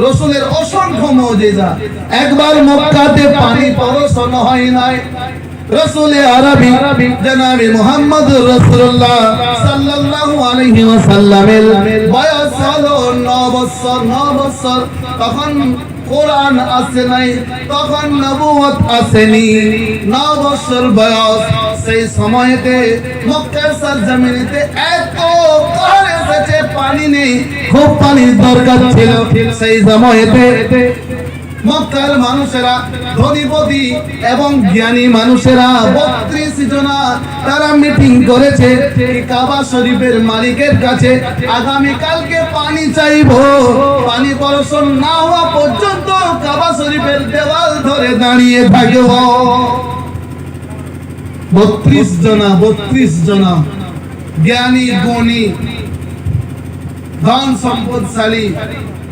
রাসূলের অসংখ্য মুজিজা। একবার মক্কাতে পানি বর্ষণ হয় নাই। রাসূল আরবি জনাবে মুহাম্মদুর রাসূলুল্লাহ সাল্লাল্লাহু আলাইহি ওয়াসাল্লামের বয়স হলো 9 বছর। তখন কোরআন আসে নাই, তখন নবুয়ত আসেনি। 9 বছর বয়স। সেই সময়তে মক্কার সরজমিনেতে এত কার এসেছে, পানি নেই, খুব পানির দরকার ছিল। সেই সময়তে মক্কার মানুষেরা, ধনীপতি এবং জ্ঞানী মানুষেরা 32 জনা তারা মিটিং করেছে কাবা শরীফের মালিকের কাছে, আগামী কালকে পানি চাইবো। পানি বর্ষণ না হওয়া পর্যন্ত কাবা শরীফের দেওয়াল ধরে দাঁড়িয়ে থাকবো। 32 জনা জ্ঞানী, গুণী, ধন সম্পদশালী,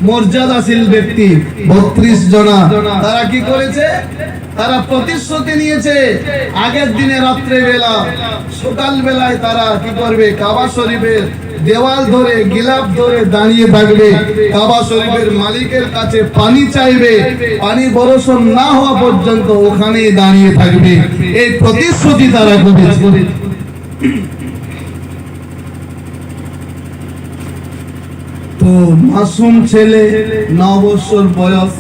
মর্যাদাশীল ব্যক্তি 32 জনা। তারা কি করেছে? তারা প্রতিশ্রুতি নিয়েছে, আগের দিনে রাত্রে বেলা, সকাল বেলায় তারা কি করবে? কাবা শরীফের দেওয়াল ধরে, গিলাফ ধরে দাঁড়িয়ে থাকবে, কাবা শরীফের মালিকের কাছে পানি চাইবে। পানি বর্ষণ না হওয়া পর্যন্ত ওখানেই দাঁড়িয়ে থাকবে। এই প্রতিশ্রুতি তারা করেছে। তো মাসুম ছেলে 9 বছর বয়স,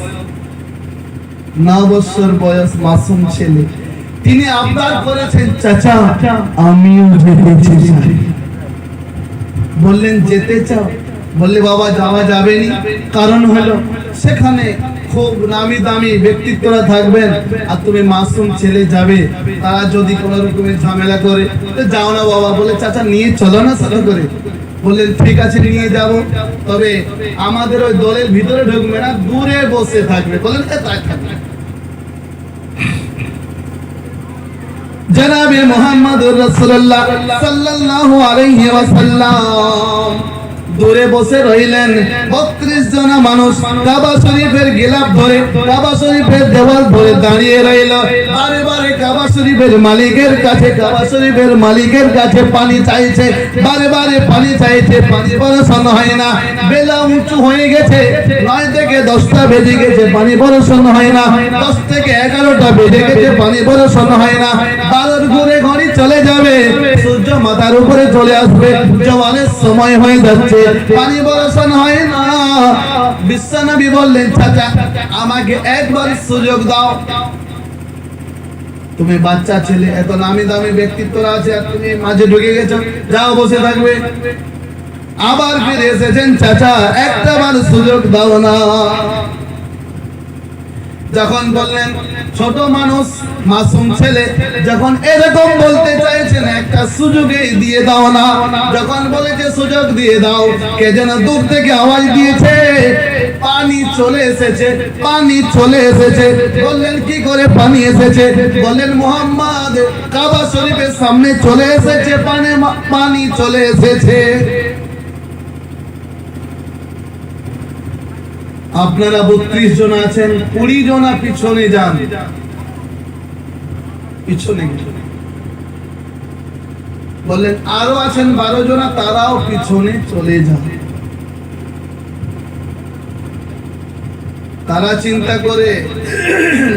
9 বছর বয়স মাসুম ছেলে, তিনি আবদার করেছেন, চাচা আমিও যেতে চাই। বললেন যেতে চাও? বললে বাবা যাওয়া যাবে না, কারণ হলো সেখানে খুব নামি দামি ব্যক্তিত্বরা থাকবেন, আর তুমি মাসুম ছেলে যাবে, তারা যদি কোনো রকমের ঝামেলা করে তো যাও না বাবা। বলে চাচা নিয়ে চলো না সাথে করে। বললেন ঠিক আছে নিয়ে যাব, তবে আমাদের ওই দলের ভিতরে ঢুকবে না, দূরে বসে থাকবে। বললেন তাই থাকবে। জনাবে মুহাম্মদুর রাসূলুল্লাহ সাল্লাল্লাহু আলাইহি ওয়াসাল্লাম দূরে বসে রইলেন। 32 জন মানুষ কাবা শরীফের গিলাফ ধরে, কাবা শরীফের দেওয়াল ধরে দাঁড়িয়ে রইল। বারে বারে কাবা শরীফের মালিকের কাছে, কাবা শরীফের মালিকের কাছে পানি চাইছে, বারে বারে পানি চাইছে, পানি বর্ষণ হয় না। বেলা উঁচু হয়ে গেছে, 9 থেকে 10টা বেজে গেছে, পানি বর্ষণ হয় না। 10 থেকে 11টা বেজে গেছে, পানি বর্ষণ হয় না। 12 ঘুরে ঘড়ি চলে যাবে, সূর্য মাথার উপরে চলে আসবে, জওয়ানের সময় হয়ে যাচ্ছে, পানি বর্ষণ হয় না। বিশ্বনবী বললেন, চাচা আমাকে একবার সুযোগ দাও। তুমি বাচ্চা ছেলে, এত নামি দামি ব্যক্তিত্বরা আছে, আর তুমি মাঝে ঢুকে গেছো, যাও বসে থাকবে। আবার ফিরে এসেছেন, চাচা একটা বার সুযোগ দাও না। যখন বললেন, ছোট মানুষ মাসুম ছেলে যখন এরকম বলতে চাইছেন, একটা সুযোগই দিয়ে দাও না। যখন বলেছে সুযোগ দিয়ে দাও, কে যেন দূর থেকে আওয়াজ দিয়েছে, পানি চলে এসেছে, পানি চলে এসেছে। বললেন কি করে পানি এসেছে? বললেন মুহাম্মদ কাবা শরীফের সামনে চলে এসেছে, পানি চলে এসেছে। আপনারা 32 জন আছেন, 20 জন পিছনে যান, পিছনে। বললেন আরো আছেন 12 জন, তারাও পিছনে চলে যান। তারা চিন্তা করে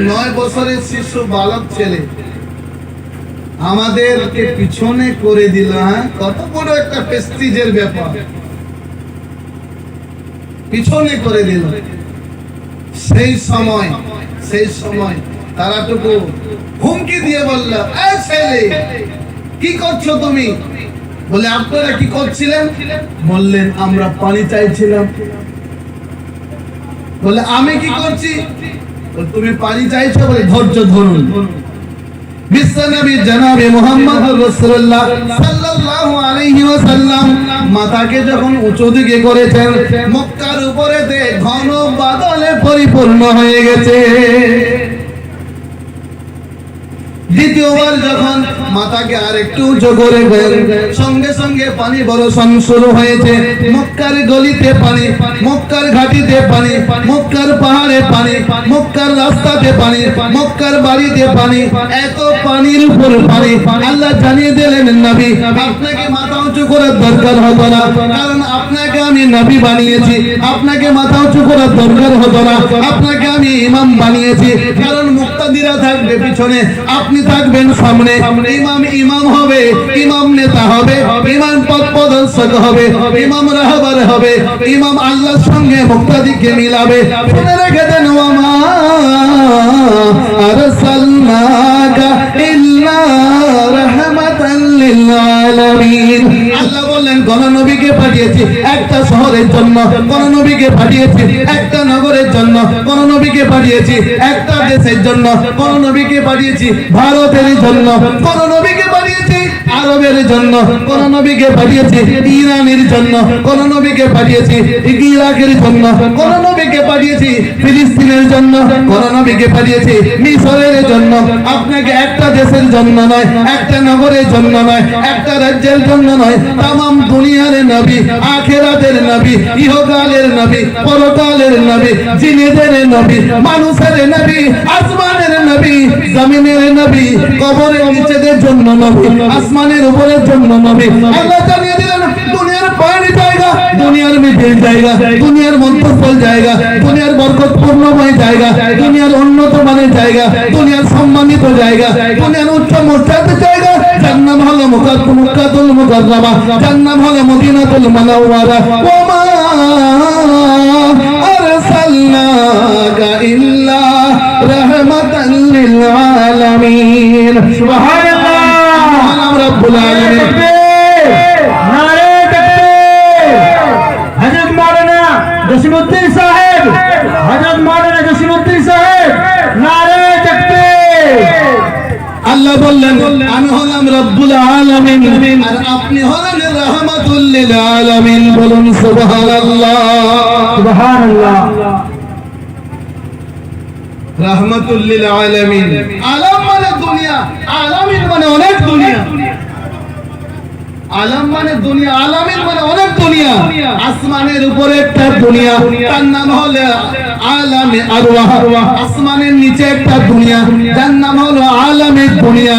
9 বছরের শিশু বালক ছেলে আমাদেরকে পিছনে করে দিল। হ্যাঁ, কত বড় একটা প্রেস্টিজের ব্যাপার, পিছনে করে দিল। সেই সময় তারাটুকু হুমকি দিয়ে বলল, এই ছেলে কি করছো তুমি? বলে আপনারা কি করছিলেন? বললেন আমরা পানি চাইছিলাম। বলে আমি কি করছি? তুমি পানি চাইছো? বলে ধৈর্য ধরুন। বিশ্বনবী জনাবে মুহাম্মদুর রাসূলুল্লাহ সাল্লাল্লাহু আলাইহি ওয়াসাল্লাম মাথাকে যখন উঁচু দিকে করেছেন, মক্কার উপরেতে ঘন বাদলে পরিপূর্ণ হয়ে গেছে। দ্বিতীয়বার যখন মাথাকে আরেকটু উঁচু করে সঙ্গে সঙ্গে পানি বর্ষণ শুরু হয়েছে। মক্কার গলিতে পানি, মক্কার ঘাটিতে পানি, মক্কার পাহাড়ে পানি, মক্কার রাস্তাতে পানি, মক্কার বাড়িতে পানি, এত পানির উপর পানি। আল্লাহ জানিয়ে দিলেন, নবী আপনাকে মাথা উঁচু করার দরকার হতো না, কারণ আপনাকে আমি নবী বানিয়েছি। আপনাকে মাথা উঁচু করার দরকার হতো না, আপনাকে আমি ইমাম বানিয়েছি। কারণ মুক্তাদিরা থাকবে পিছনে, আপনি থাকবেন সামনে। ইমাম হবে, ইমাম নেতা হবে, ইমাম পথ প্রদর্শক হবে, ইমাম রাহবার হবে, ইমাম আল্লাহর সঙ্গে মুক্তাদিকে মিলাবে। শুনে রেখে দেন, ওয়ামা আরসালনাকা ইল্লা রাহমাতাল লিল আলামিন। আল্লাহ বললেন কোন নবীকে পাঠিয়েছি একটা শহরের জন্য, কোন নবীকে পাঠিয়েছি একটা নগরের জন্য, কোন নবীকে পাঠিয়েছি একটা দেশের জন্য, কোন নবীকে পাঠিয়েছি ভারতের জন্য, কোন নবীকে পাঠিয়েছি আরবের জন্য, কোন নবীকে পাঠিয়েছি ইরানের জন্য, কোন নবীকে পাঠিয়েছি ইরাকের জন্য, কোন নবীকে পাঠিয়েছি ফিলিস্তিনের জন্য, কোন নবীকে পাঠিয়েছি মিশরের জন্য। আপনাকে একটা দেশের জন্য নয়, একটা নগরের জন্য নয়, একটা রাজ্যের জন্য নয়, তামাম দুনিয়ার নবী, আখিরাতের নবী, ইহকালের নবী, পরকালের নবী, জিনেদের নবী, মানুষের নবী, আসমানের নবী, জমিনের নবী, কবরের নিচেদের জন্য নবী, আসমানের উপরের জন্য নবী। আল্লাহ জানিয়ে দিলেন দুনিয়ার পানি জায়গা, দুনিয়ার মিঠিল জায়গা, দুনিয়ার মন্তব্যল জায়গা, দুনিয়ার বরকতপূর্ণময় জায়গা, দুনিয়ার উন্নত মানের জায়গা, দুনিয়ার সম্মানিত জায়গা, দুনিয়ার উচ্চ মর্যাদার জায়গা। যার নাম হলো মুকাদ্দাতুল মুকাররামা, যার নাম হলো মদিনাতুল মুনাওয়ারা। ওয়া মা রাহমাতাল লিল আলামিন। সুবহানাল্লাহ রাব্বুল আলামিন। নারে তাকবীর। হযরত মাওলানা জসিমউদ্দিন সাহেব, হযরত মাওলানা জসিমউদ্দিন সাহেব, নারে তাকবীর। আল্লাহ বললেন আমি হলাম রব্বুল আলামিন আর আপনি হলেন রাহমাতুল লিল আলামিন। বলুন সুবহানাল্লাহ। সুবহানাল্লাহ। রাহমাতুল লিল আলামিন। আলাম মানে দুনিয়া, আলামিন মানে অনেক দুনিয়া। আলাম মানে দুনিয়া, আলামিন মানে অনেক দুনিয়া। আসমানের উপরে একটা দুনিয়া, তার নাম হলো আলামে আরওয়াহ। আসমানের নিচে একটা দুনিয়া, যার নাম হলো আলামে দুনিয়া।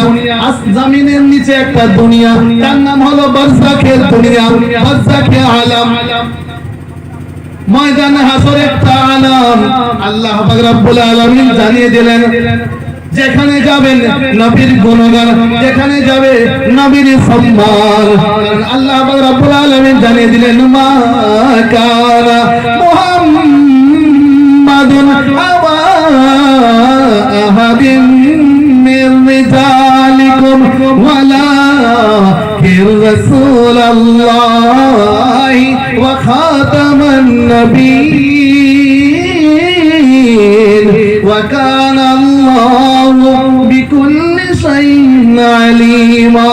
জমিনের নিচে একটা দুনিয়া, তার নাম হলো বারজাখের দুনিয়া, বারজাখে আলাম। ময়দান হাসর একটা আলাম। আল্লাহ পাক রব্বুল আলামিন জানিয়ে দিলেন যেখানে যাবেন নবীর গুণগান, যেখানে যাবে নবীর সম্মান। আল্লাহ পাক রব্বুল আলামিন জানিয়ে দিলেন মা কানা মুহাম্মাদুন আবা আহাদিন মির রিজালিকুম ওয়ালাকিন রাসূলুল্লাহি ওয়া খাতামান নাবিয়্যিন ওয়া কানা আল্লাহু বিকুল্লি শাইইন আলিমা।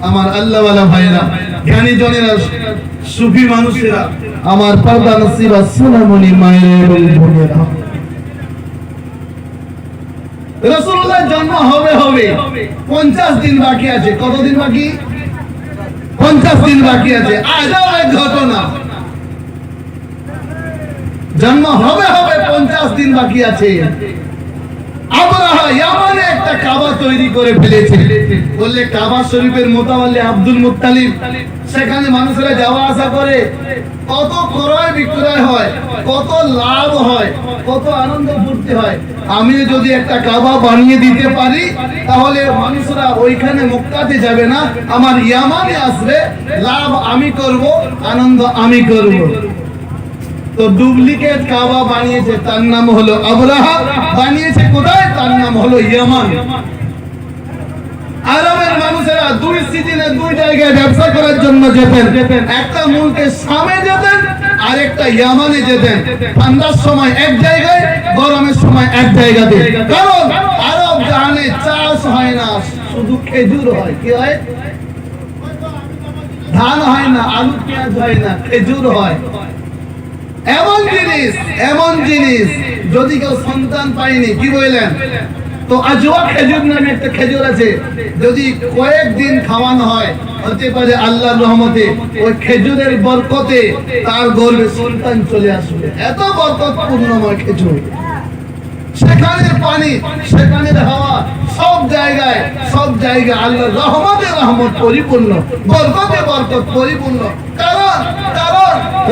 আমার আল্লাহওয়ালা ভাইরা, জ্ঞানী জনেরা, সুফি মানুষেরা, আমার পর্দা নসিবা সোনামণি মায়ের এবং বোনেরা, রাসূলুল্লাহ জন্ম হবে 50 দিন বাকি আছে। কতদিন বাকি? 50 দিন বাকি আছে। আজও এক ঘটনা, জন্ম হবে 50 দিন বাকি আছে। আবরাহা ইয়ামানে একটা কাবা তৈরি করে ফেলেছে। বললে কাবা শরীফের মোতাওয়াল্লি আব্দুল মুত্তালিব, সেখানে মানুষেরা যাওয়া আসা করে, কত ক্রয় বিক্রয় হয়, কত লাভ হয়, কত আনন্দ ফুর্তি হয়। আমি যদি একটা কাবা বানিয়ে দিতে পারি তাহলে মানুষরা ওইখানে মক্কাতে যাবে না, আমার ইয়ামানে আসবে, লাভ আমি করব, আনন্দ আমি করব। তো ডুপ্লিকেট কাবা বানিয়েছে, তার নাম হলো আবরাহা। বানিয়েছে কোথায়? তার নাম হলো ইয়ামান। আরবের মানুষেরা দুই সিজনে দুই জায়গায় ব্যবসা করার জন্য যেতেন। একটা মুলকে শামে যেতেন, আর একটা ইয়ামানে যেতেন। ঠান্ডার সময় এক জায়গায়, গরমের সময় এক জায়গাতে। কারণ আরব জাহানে চাষ হয় না, শুধু খেজুর হয়। কি হয়? ধান হয় না, আলু পেঁয়াজ হয় না, খেজুর হয়। এমন জিনিস যদি কেউ সন্তান পায়নি, কি বললেন? তো আজওয়া খেজুর নামে একটা খেজুর আছে, যদি কয়েকদিন খাওয়ানো হয়, হতে পারে আল্লাহর রহমতে ওই খেজুরের বরকতে তার গর্ভে সন্তান চলে আসবে। এত বরকতপূর্ণময় খেজুর। সেখানের পানি, সেখানের হাওয়া, সব জায়গায় আল্লাহর রহমত পরিপূর্ণ, বরকতে বরকত পরিপূর্ণ। কারণ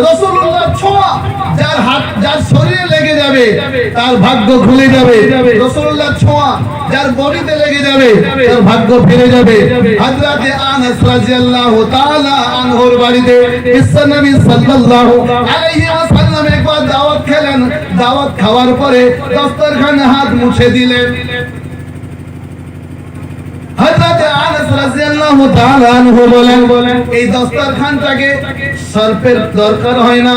রাসূলুল্লাহ ছোঁয়া যার হাত, যার শরীরে লেগে যাবে তার ভাগ্য খুলে যাবে। রাসূলুল্লাহ ছোঁয়া যার বডিতে লেগে যাবে তার ভাগ্য ফিরে যাবে। হযরত আনাস রাদিয়াল্লাহু তাআলা আনহুর বাড়িতে বিশ্বনবী সাল্লাল্লাহু আলাইহি ওয়াসাল্লাম একবার দাওয়াত খেলেন। দাওয়াত খাওয়ার পরে দস্তরখানে হাত মুছে দিলেন। হযরত আনাস রাদিয়াল্লাহু তাআলা আনহু বলেন, এই দস্তরখানটাকে সর্পের দরকার হয় না,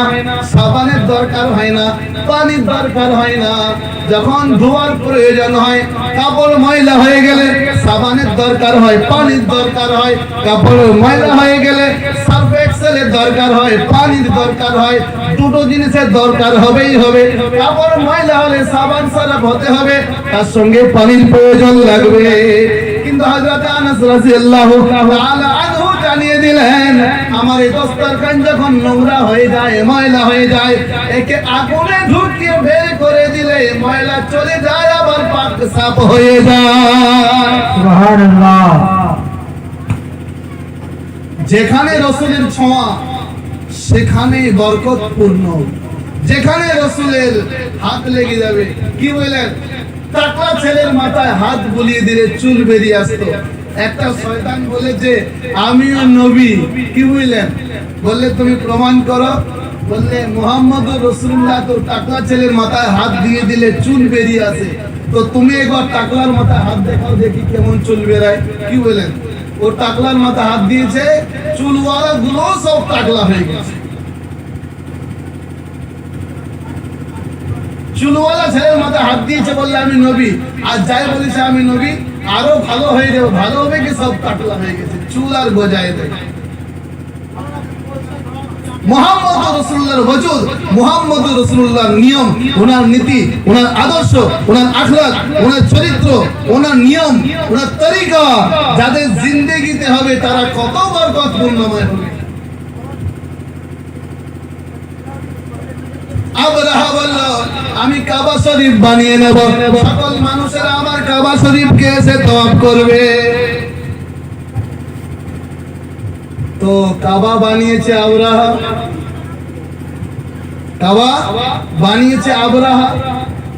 সাবানের দরকার হয় না, পানির দরকার হয় না। যখন ধোয়ার প্রয়োজন হয়, কাপড় ময়লা হয়ে গেলে সাবানের দরকার হয়, পানির দরকার হয়। কাপড় ময়লা হয়ে গেলে সার্ফ এক্সেলের দরকার হয়, পানির দরকার হয়। দুটো জিনিসের দরকার হবেই হবে। কাপড় ময়লা হলে সাবান সারাপ হতে হবে, তার সঙ্গে পানির প্রয়োজন লাগবে। কিন্তু হযরত আনাস রাদিয়াল্লাহু তাআলা আনহু জানিয়ে দিলেন, আমার এই দস্তরখান যখন নোংরা হয়ে যায়, ময়লা হয়ে যায়, একে আগুনে ঢুকিয়ে বের করে দিলে ময়লা চলে যায়, আবার পাক সাফ হয়ে যায়। সুবহানাল্লাহ। যেখানে রাসূলের ছোঁয়া সেখানে বরকতপূর্ণ। যেখানে রাসূলের হাত লেগে যাবে, কি বলেন? টাকলা ছেলের মাথায় হাত বুলিয়ে দিলে চুল বেরিয়ে আসতো। একটা শয়তান বলেছে আমিও নবী, কি বুঝলেন? বললে তুমি প্রমাণ করো। বললে মুহাম্মদুর রাসূলুল্লাহ তো টাকলা ছেলের মাথায় হাত দিয়ে দিলে চুল বেরিয়ে আসে, তো তুমি একবার টাকলার মাথায় হাত দেখাও দেখি কেমন চুল বেরায়। কি বলেন? ও টাকলার মাথায় হাত দিয়েছে, চুলওয়ালা গুলো সব টাকলা হয়ে গেছে। চুলওয়ালা ছেলের মাথায় হাত দিয়েছে, বললে আমি নবী, আর যাই বলেছে আমি নবী আরো ভালো হয়ে যাবে, ভালো হবে কি সব টাকলা হয়ে গেছে, চুল আর গজায় দেয়। মুহাম্মদুর রাসূলুল্লাহর ওজুদ, মুহাম্মদুর রাসূলুল্লাহর নিয়ম, ওনার নীতি, ওনার আদর্শ, ওনার আখলাক, ওনার চরিত্র, ওনার নিয়ম, ওনার তরিকা যাদের জিন্দেগিতে হবে তারা কত বরকতপূর্ণময় হবে। আবরাহা বলল আমি কাবা শরীফ বানিয়ে নেব, সকল মানুষেরা আমার কাবা শরীফকে এসে তওয়াফ করবে। তো কাবা বানিয়েছে আবরাহা, কাবা বানিয়েছে আবরাহা।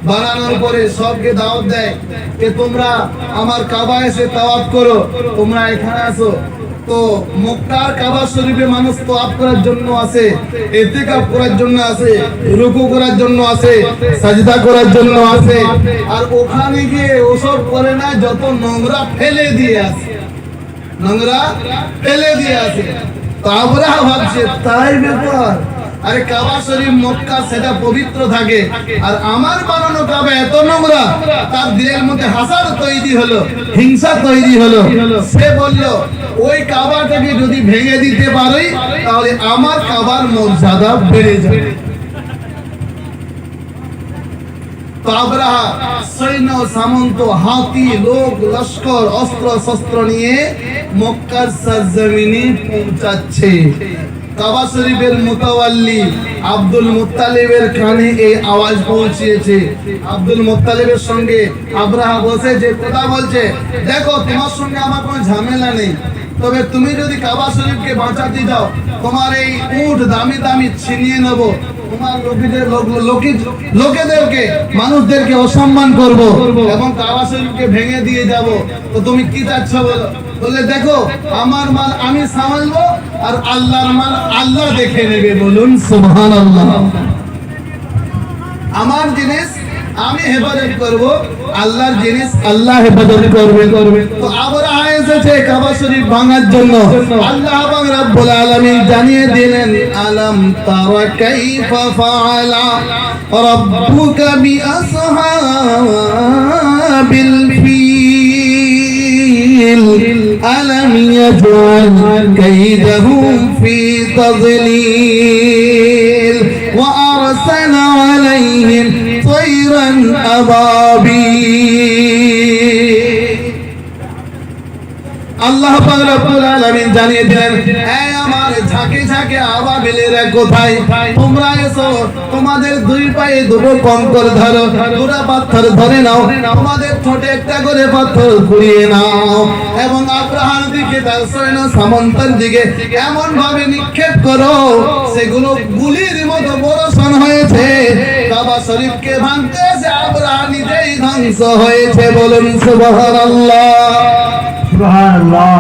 বানানোর পরে সবকে দাওয়াত দেয় যে তোমরা আমার কাবা এসে তাওয়াফ করো, তোমরা এখানে আসো। তো মক্কার কাবা শরীফে মানুষ তাওয়াফ করার জন্য আসে, ইতিকাফ করার জন্য আসে, রুকু করার জন্য আসে, সাজদা করার জন্য আসে, আর ওখানে গিয়ে ওসব করে না, যত নোংরা ফেলে দিয়ে আসে, নোংরা ফেলে দিয়ে আসে। তো আবরাহা ভাবছে তাই ব্যাপার, আরে কাবা শরীফ মক্কা সেটা পবিত্র থাকে, আর আমার বানানো কাবা এত নোংরা, তার দিলের মধ্যে হাসাদ তৈরি হলো, হিংসা তৈরি হলো। সে বলল ওই কাবাটাকে যদি ভেঙে দিতে পারি তাহলে আমার কাবার মর্যাদা বেড়ে যাবে। তো আবরাহা সৈন্য সামন্ত, হাতি, লোক, লস্কর, অস্ত্র শস্ত্র নিয়ে মক্কার সরজমিনে পৌঁছাচ্ছে। কাবা শরীফের মুতাওয়াল্লি আব্দুল মুত্তালিবের কানে এই আওয়াজ পৌঁছেছে। আব্দুল মুত্তালিবের সঙ্গে আবরাহা বসে যে কথা বলছে, দেখো তোমার সঙ্গে আমার কোনো ঝামেলা নেই, তবে তুমি যদি কাবা শরীফকে বাঁচাতে যাও, তোমার এই উট দামি দামি ছিনিয়ে নেব, তোমার লোকেদেরকে মানুষদেরকে অসম্মান করব এবং কাবা শরীফকে ভেঙে দিয়ে যাব। তো তুমি কি চাচ্ছ বলো? বললে দেখো আমার মাল আমি সামলাবো, আর আল্লাহর মাল আল্লাহ দেখে নেবে। বলুন সুবহানাল্লাহ। আমার জিনিস আমি হেফাজত করব, আল্লাহর জিনিস আল্লাহ হেফাজত করবে। তো আবরাহা এসেছে কাবা শরীফ ভাঙার জন্য। আল্লাহ পাক রব্বুল আলামিন জানিয়ে দিলেন, আলাম তারা কাইফা ফাআলা রাব্বুকা বিআসহাবিল ফিল আলাম ইয়াজআল কাইদাহুম ফি তাদলিল ওয়া আরসালা আলাইহিম طيرا أبابيل। আল্লাহ পাক রব্বুল আলামিন জানিয়ে দিলেন, এই আমার ঝাঁকে ঝাঁকে আবাবিলেরা কোথায়? তোমরা এসো, তোমাদের দুই পায়ে দুটো কঙ্কর ধরো, দুটো পাথর ধরে নাও, তোমাদের ঠোঁটে একটা করে পাথর কুড়িয়ে নাও, এবং আবরাহার দিকে তার সৈন্য সামন্তের দিকে এমন ভাবে নিক্ষেপ করো সেগুলো গুলির মতো বর্ষণ হয়েছে। কাবা শরীফকে ভাঙতে এসে আবরাহা নিজেই ধ্বংস হয়েছে। বলুন সুবহানাল্লাহ। সুবহানাল্লাহ।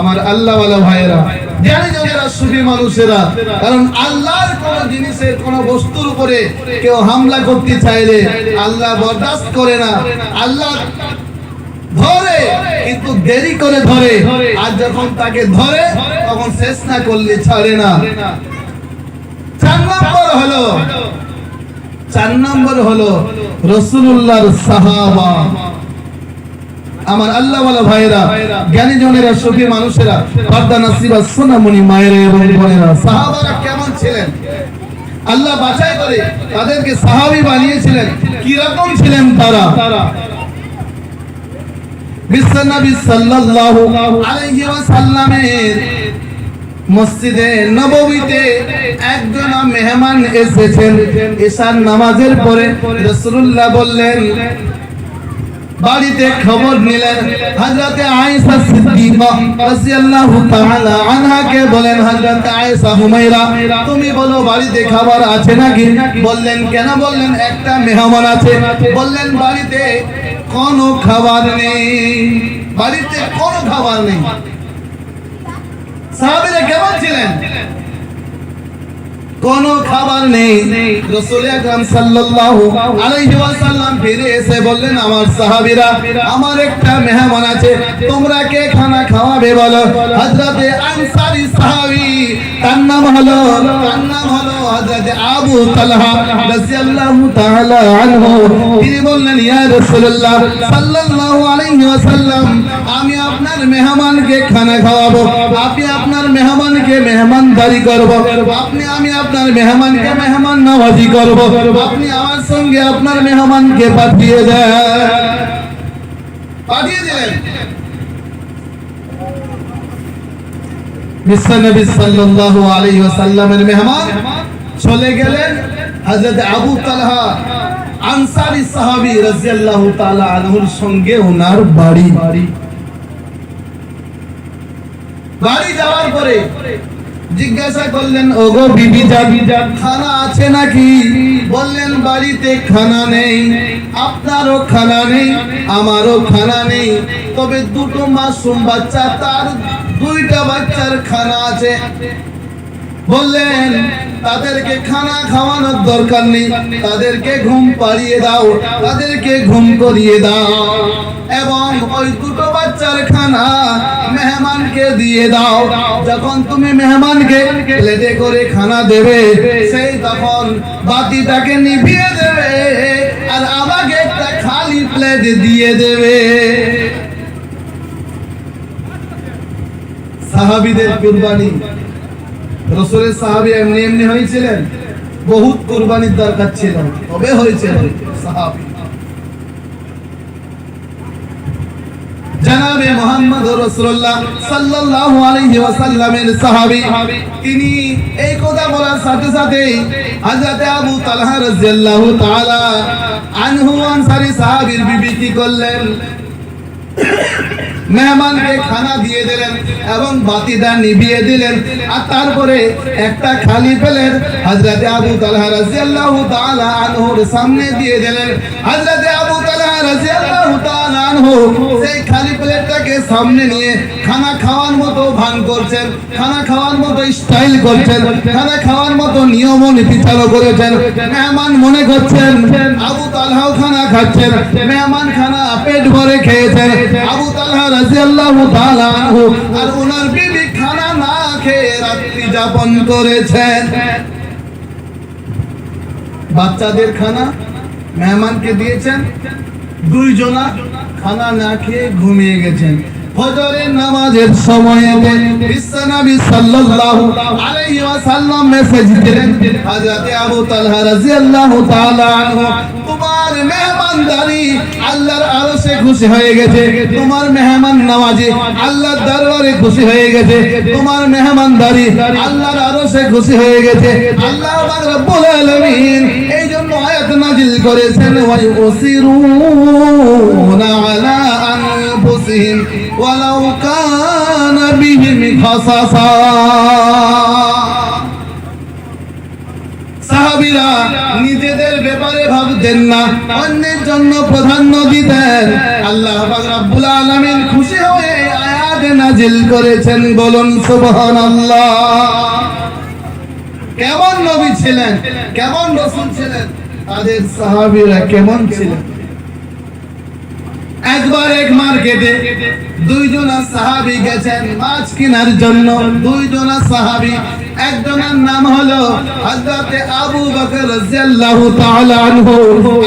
আমার আল্লাহ ওয়ালা ভাইয়েরা, জ্ঞানী জনেরা, সুফি মানুষেরা, কারণ আল্লাহর কোন জিনিসের কোন বস্তুর উপরে কেউ হামলা করতে চাইলে আল্লাহ বরদাস্ত করে না। আল্লাহ ধরে কিন্তু দেরি করে ধরে, আর যখন তাকে ধরে তখন শেষ না করলে ছাড়ে না। 4 নম্বর হলো রাসূলুল্লাহর সাহাবা। আমার আল্লাহ ওয়ালা ভাইরা, জ্ঞানী জনেরা, সুফি মানুষেরা, পর্দা নসিবা সোনামণি মায়েরা এবং বোনেরা, সাহাবারা কেমন ছিলেন? আল্লাহ বাছাই করে তাদেরকে সাহাবী বানিয়েছিলেন। কি রকম ছিলেন তারা? বিশ্বনবী সাল্লাল্লাহু আলাইহি ওয়াসাল্লামের মসজিদে নববীতে একজন মেহমান এসেছেন। ঈশার নামাজের পরে রাসূলুল্লাহ বললেন, বাড়িতে খবর নিলেন। হযরতে আয়েশা সিদ্দিকা রাদিয়াল্লাহু তাআলা আনহাকে বলেন, হযরতে আয়েশা হুমায়রা, তুমি বলো বাড়িতে খাবার আছে নাকি? বললেন কেন? বললেন একটা মেহমান আছে। বললেন বাড়িতে কোনো খাবার নেই, বাড়িতে কোনো খাবার নেই। সাহাবীরা কেমন ছিলেন? কোনো খাবার নেই। রাসূল আকরাম সাল্লাল্লাহু আলাইহি ওয়াসাল্লাম ফিরে এসে বললেন, আমার সাহাবীরা, আমার একটা মেহমান আছে, তোমরা কে খানা খাওয়াবে বলো। হযরতে আনসারী সাহাবী, তার নাম হলো হযরতে আবু তালহা রাদিয়াল্লাহু তাআলা আনহু। তিনি বললেন, ইয়া রাসূলুল্লাহ সাল্লাল্লাহু আলাইহি ওয়াসাল্লাম, আমি আপনার মেহমানকে খানা খাওয়াবো, আপনি আপনার মেহমানকে মেহমানদারি করব, আমি আপনার মেহমানকে মেহমান নওয়াজি করব, আপনি আমার সঙ্গে আপনার মেহমানকে পাঠিয়ে দিলেন। বিশ্বনবী সাল্লাল্লাহু আলাইহি ওয়াসাল্লামের মেহমান চলে গেলেন হযরত আবু তালহা আনসারী সাহাবী রাদিয়াল্লাহু তাআলা আনহুর সঙ্গে ওনার বাড়ি যাওয়ার পরে জিজ্ঞাসা করলেন, ওগো বিবি জান, খানা আছে নাকি? বললেন, বাড়িতে খানা নেই, আপনারও খানা নেই, আমারও খানা নেই, তবে দুটো মাসুম বাচ্চা, তার দুইটা বাচ্চার খানা আছে। বললেন, তাদেরকে খানা খাওয়ানোর দরকার নেই, তাদেরকে ঘুম পাড়িয়ে দাও, তাদেরকে ঘুম করিয়ে দাও, এবং ওই দুটো বাচ্চার খানা মেহমানকে দিয়ে দাও। যখন তুমি মেহমানকে প্লেটে করে খানা দেবে, সেই তখন বাতিটাকে নিভিয়ে দেবে আর আমাকে একটা খালি প্লেট দিয়ে দেবে। সাহাবীদের কুরবানি, রাসূলের সাহাবী এমনি হয়েছিলেন, বহুত কুরবানির দরকার ছিল, তবে হয়েছিল সাহাবী। জনাবে মুহাম্মদ রাসূলুল্লাহ সাল্লাল্লাহু আলাইহি ওয়াসাল্লামের সাহাবী, তিনি এই কথা বলার সাথে সাথে হযরত আবু তালহা রাদিয়াল্লাহু তাআলা আনহু আনসারী সাহাবীর বিবি কি করলেন, মেহমানকে খানা দিয়ে দিলেন এবং বাতিটা নিভিয়ে দিলেন, আর তারপরে একটা খালি প্লেট হযরত আবু তালহা রাদিয়াল্লাহু তাআলা আনহুর সামনে দিয়ে দিলেন। হযরত আবু তালহা রাদিয়াল্লাহু তাআলা আনহু সেই খালি প্লেটটাকে সামনে নিয়ে খানা খাওয়ার মতো ভান করছেন, খানা খাওয়ার মতো স্টাইল করছেন, খানা খাওয়ার মতো নিয়ম ও নীতি চালু করেছেন। মেহমান মনে করছেন আবু তালহাও খানা খাচ্ছেন, মেহমান খানা পেট ভরে খেয়েছেন, আবু তালহা রাদিয়াল্লাহু তাআলা আনহু আর ওনার বিবি খানা না খেয়ে রাত্রি যাপন করেছেন। বাচ্চাদের খানা মেহমানকে দিয়েছেন, দুইজনা খানা না খেয়ে ঘুমিয়ে গেছেন। ফজরের নামাজের সময়েতে বিশ্বনবী সাল্লাল্লাহু আলাইহি ওয়াসাল্লাম মেসেজ দিলেন, হযরত আবু তালহা রাদিয়াল্লাহু তাআলা আনহু, তোমার মেহমানদারি আল্লাহর আরশে খুশি হয়ে গেছে, তোমার মেহমান নওয়াজি আল্লাহর দরবারে খুশি হয়ে গেছে, তোমার মেহমানদারি আল্লাহর আরশে খুশি হয়ে গেছে। আল্লাহ পাক রব্বুল আলামিন এই জন্য আয়াত নাযিল করেছেন, ওয়া ইউসিরুনা আলা আনফুসিহিম ওয়ালাউ কানা বিহিম খাসাসা। সাহাবীরা নিজেদের ব্যাপারে ভাবতেন না, অন্যের জন্য প্রাধান্য দিতেন। আল্লাহ পাক রব্বুল আলামিন খুশি হয়ে আয়াত নাযিল করেছেন, বলুন সুবহানাল্লাহ। কেমন নবী ছিলেন, কেমন রাসূল ছিলেন, তাদের সাহাবীরা কেমন ছিলেন। একবার এক মার্কেটে দুইজনা সাহাবী গেছেন মাছ কেনার জন্য। দুইজনা সাহাবী, একজনের নাম হলো হযরত আবু বকর রাদিয়াল্লাহু তাআলা আনহু,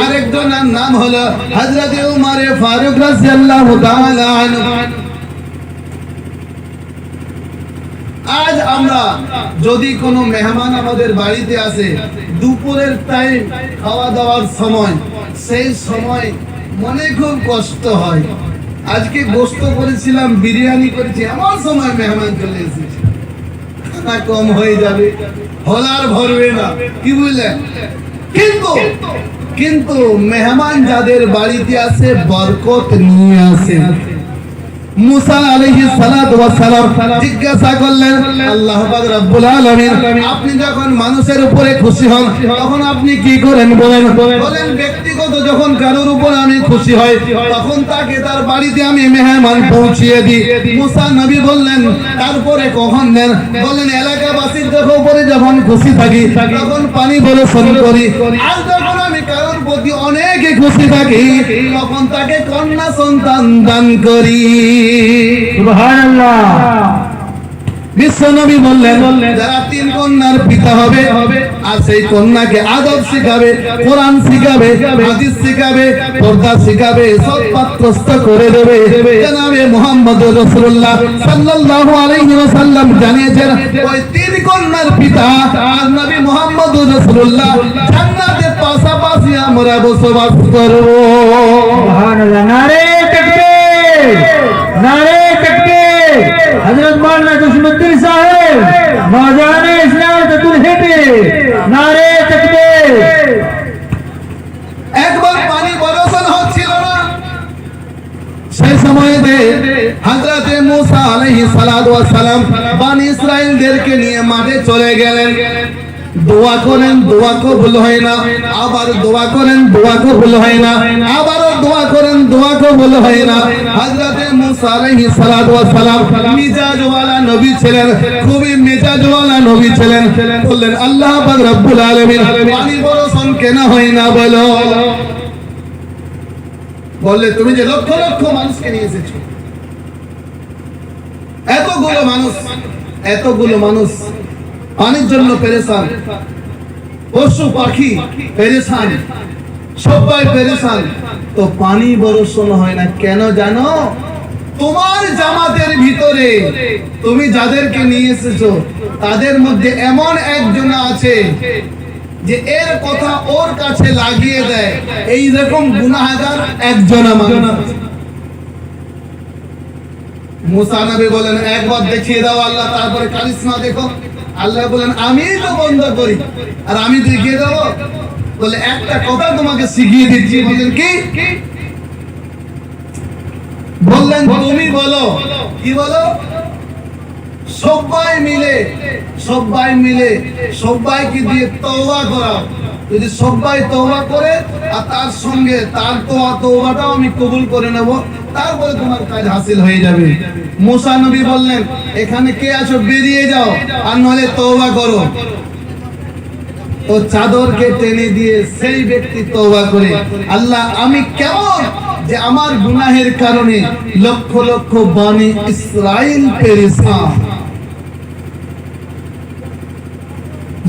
আরেকজনের নাম হলো হযরত উমর ফারুক রাদিয়াল্লাহু তাআলা আনহু। আজ আমরা যদি কোনো মেহমান আমাদের বাড়িতে আসে, দুপুরের টাইম খাওয়া দাওয়ার সময়, সেই সময় মনে খুব কষ্ট হয়। আজকে গোশত করেছিলাম, বিরিয়ানি করেছি, এমন সময় মেহমান চলে এসেছে, খানা কম হয়ে যাবে, হলার ভরবে না, কি বুঝলেন। কিন্তু মেহমান যাদের বাড়িতে আসে বরকত নিয়ে আসে। মুসা আলাইহিস সালাতু ওয়াস সালাম জিজ্ঞাসা করলেন আল্লাহ পাক রব্বুল আলামিন আপনি যখন মানুষের উপরে খুশি হন তখন আপনি কি করেন বলেন ব্যক্তিগত যখন কারোর উপর আমি খুশি হই তখন তাকে তার বাড়িতে আমি মেহমান পৌঁছিয়ে দিই মুসা নবী বললেন তারপরে কখন দেন বলেন এলাকাবাসীর উপরে যখন খুশি থাকি তখন পানি বর্ষণ করি আর যখন আমি কারোর প্রতি অনেক খুশি থাকি তখন তাকে কন্যা সন্তান দান করি সুবহানাল্লাহ। বিশ্বনবী বললেন যারা তিন কন্যার পিতা হবে আর সেই কন্যাকে আদব শিখাবে, কোরআন শিখাবে, হাদিস শিখাবে, পর্দা শিখাবে, সৎ পাত্রস্থ করে দেবে। জনাবে মুহাম্মদ রাসূলুল্লাহ সাল্লাল্লাহু আলাইহি ওয়াসাল্লাম জানিয়েছেন ওই তিন কন্যার পিতা আর নবী মুহাম্মদ রাসূলুল্লাহ জান্নাতে পাশাপাশি আমরা বসবাস করব। সুবহানাল্লাহ। নারে তাকবীর, নারে তাকবীর। হযরত মাওলানা জসিমউদ্দিন সাহেব নওজওয়ানে ইসলাম তাতুল হেটে নারে তাকবীর। একবার পানি বর্ষণ হচ্ছিল না, সেই সময়েতে হযরতে মুসা আলাইহিস সালাতু ওয়াস সালাম বনি ইসরাইলদেরকে নিয়ে মাঠে চলে গেলেন। দোয়া করেন, দোয়া কবুল হয় না, আবার দোয়া করেন, দোয়া কবুল হয় না, আবারও দোয়া করেন, দোয়া কবুল হয় না। হযরতে মুসা আলাইহিস সালাতু ওয়াস সালাম মিজাজওয়ালা নবী ছিলেন, খুবই মিজাজওয়ালা নবী ছিলেন। বললেন আল্লাহ পাক রব্বুল আলামিন পানি বর্ষণ কেন হয় না বলো? বললে তুমি যে লক্ষ লক্ষ মানুষকে নিয়ে এসেছো, এতগুলো মানুষ পানির জন্য পেরেশান, পশু পাখি পেরেশান, সবাই পেরেশান, তো পানি বর্ষণ হয় না কেন জানো? তোমার জামাতের ভিতরে তুমি যাদেরকে নিয়ে এসেছো তাদের মধ্যে এমন একজন আছে যে এর কথা ওর কাছে লাগিয়ে দেয়, এই রকম গুনাহগার একজন মানুষ আছে। মুসা নবী বলেন একবার দেখিয়ে দাও আল্লাহ, তারপরে কারিশমা দেখো। আল্লাহ বলেন আমি তো বন্ধ করি আর আমি দেখিয়ে দেবো? বলে একটা কথা তোমাকে শিখিয়ে দিচ্ছি। বলেন কি? বললেন তুমি বলো। কি বলো? সবাই মিলে সবাইকে দিয়ে তওবা করাও। যদি সবাই তওবা করে আর তার সঙ্গে তার তওবাটাও আমি কবুল করে নেব, তারপরে তোমার কাজ হাসিল হয়ে যাবে। মুসা নবী বললেন এখানে কে আছো বেরিয়ে যাও আর নাহলে তওবা করো। তো চাদরকে টেনে দিয়ে সেই ব্যক্তি তওবা করে, আল্লাহ আমি কেমন যে আমার গুনাহের কারণে লক্ষ লক্ষ বনি ইসরাইল পেরেশান।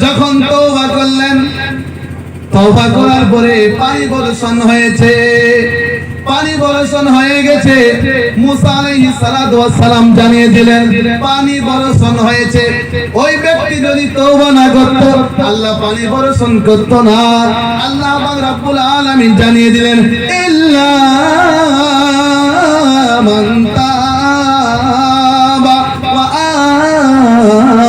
যখন তওবা করলেন, তওবা করার পরে পানি বর্ষণ হয়েছে, পানি বর্ষণ হয়ে গেছে। মুসা আলাইহিস সালাতু ওয়াস সালাম জানিয়ে দিলেন পানি বর্ষণ হয়েছে। ওই ব্যক্তি যদি তওবা না করত আল্লাহ পানি বর্ষণ করত না। আল্লাহ পাক রব্বুল আলামিন জানিয়ে দিলেন ইল্লা মান তাবা ওয়া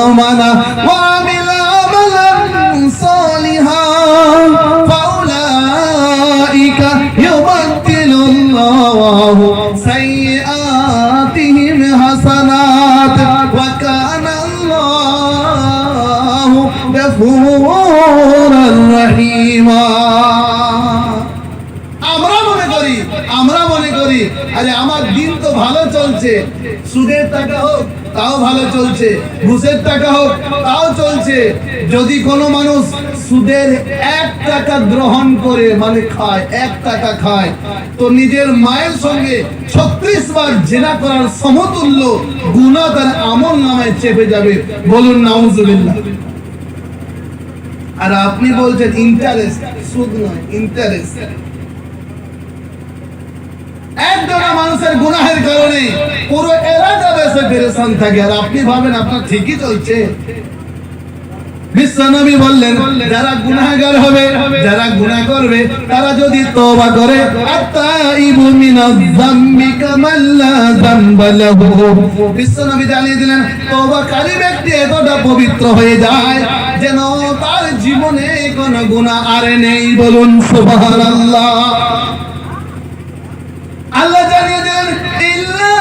আমানা ওয়া আমিলা আমালান সালিহান ফাউলাইকা ইউবাদদিলুল্লাহু সাইয়্যাতিহিম হাসানাত ওয়া কানা আল্লাহু গফুরুর রহিমা। আমরা মনে করি আরে আমার দিন তো ভালো চলছে, সুদের টাকা হোক তাও ভালো চলছে, ঘুষের টাকা হোক তাও চলছে। যদি কোনো মানুষ সুদের 1 টাকা গ্রহণ করে মানে খায়, 1 টাকা খায়, তো নিজের মায়ের সঙ্গে 36 বার জিনা করার সমতুল্য গুনাহ তার আমল নামায় চেপে যাবে। বলুন নাউজুবিল্লাহ। আর আপনি বলছেন ইন্টারেস্ট, সুদ নয় ইন্টারেস্ট। একজন মানুষের গুনাহের কারণে পুরো এলাকা বেশি পেরেশান থাকে আর আপনি ভাবেন আপনার ঠিকই চলছে। বিশ্বনবী বললেন যারা গুনাহগার হবে, যারা গুনাহ করবে, তারা যদি তওবা করে আতাইবু মিনাজ যামবি কামাল্লা যামবা লাহু। বিশ্বনবী জানিয়ে দিলেন তওবাকারী ব্যক্তি এতটা পবিত্র হয়ে যায় যেন তার জীবনে কোনো গুনাহ আর নেই। বলুন সুবহানাল্লাহ। আল্লাহ জানিয়ে দেন ইল্লা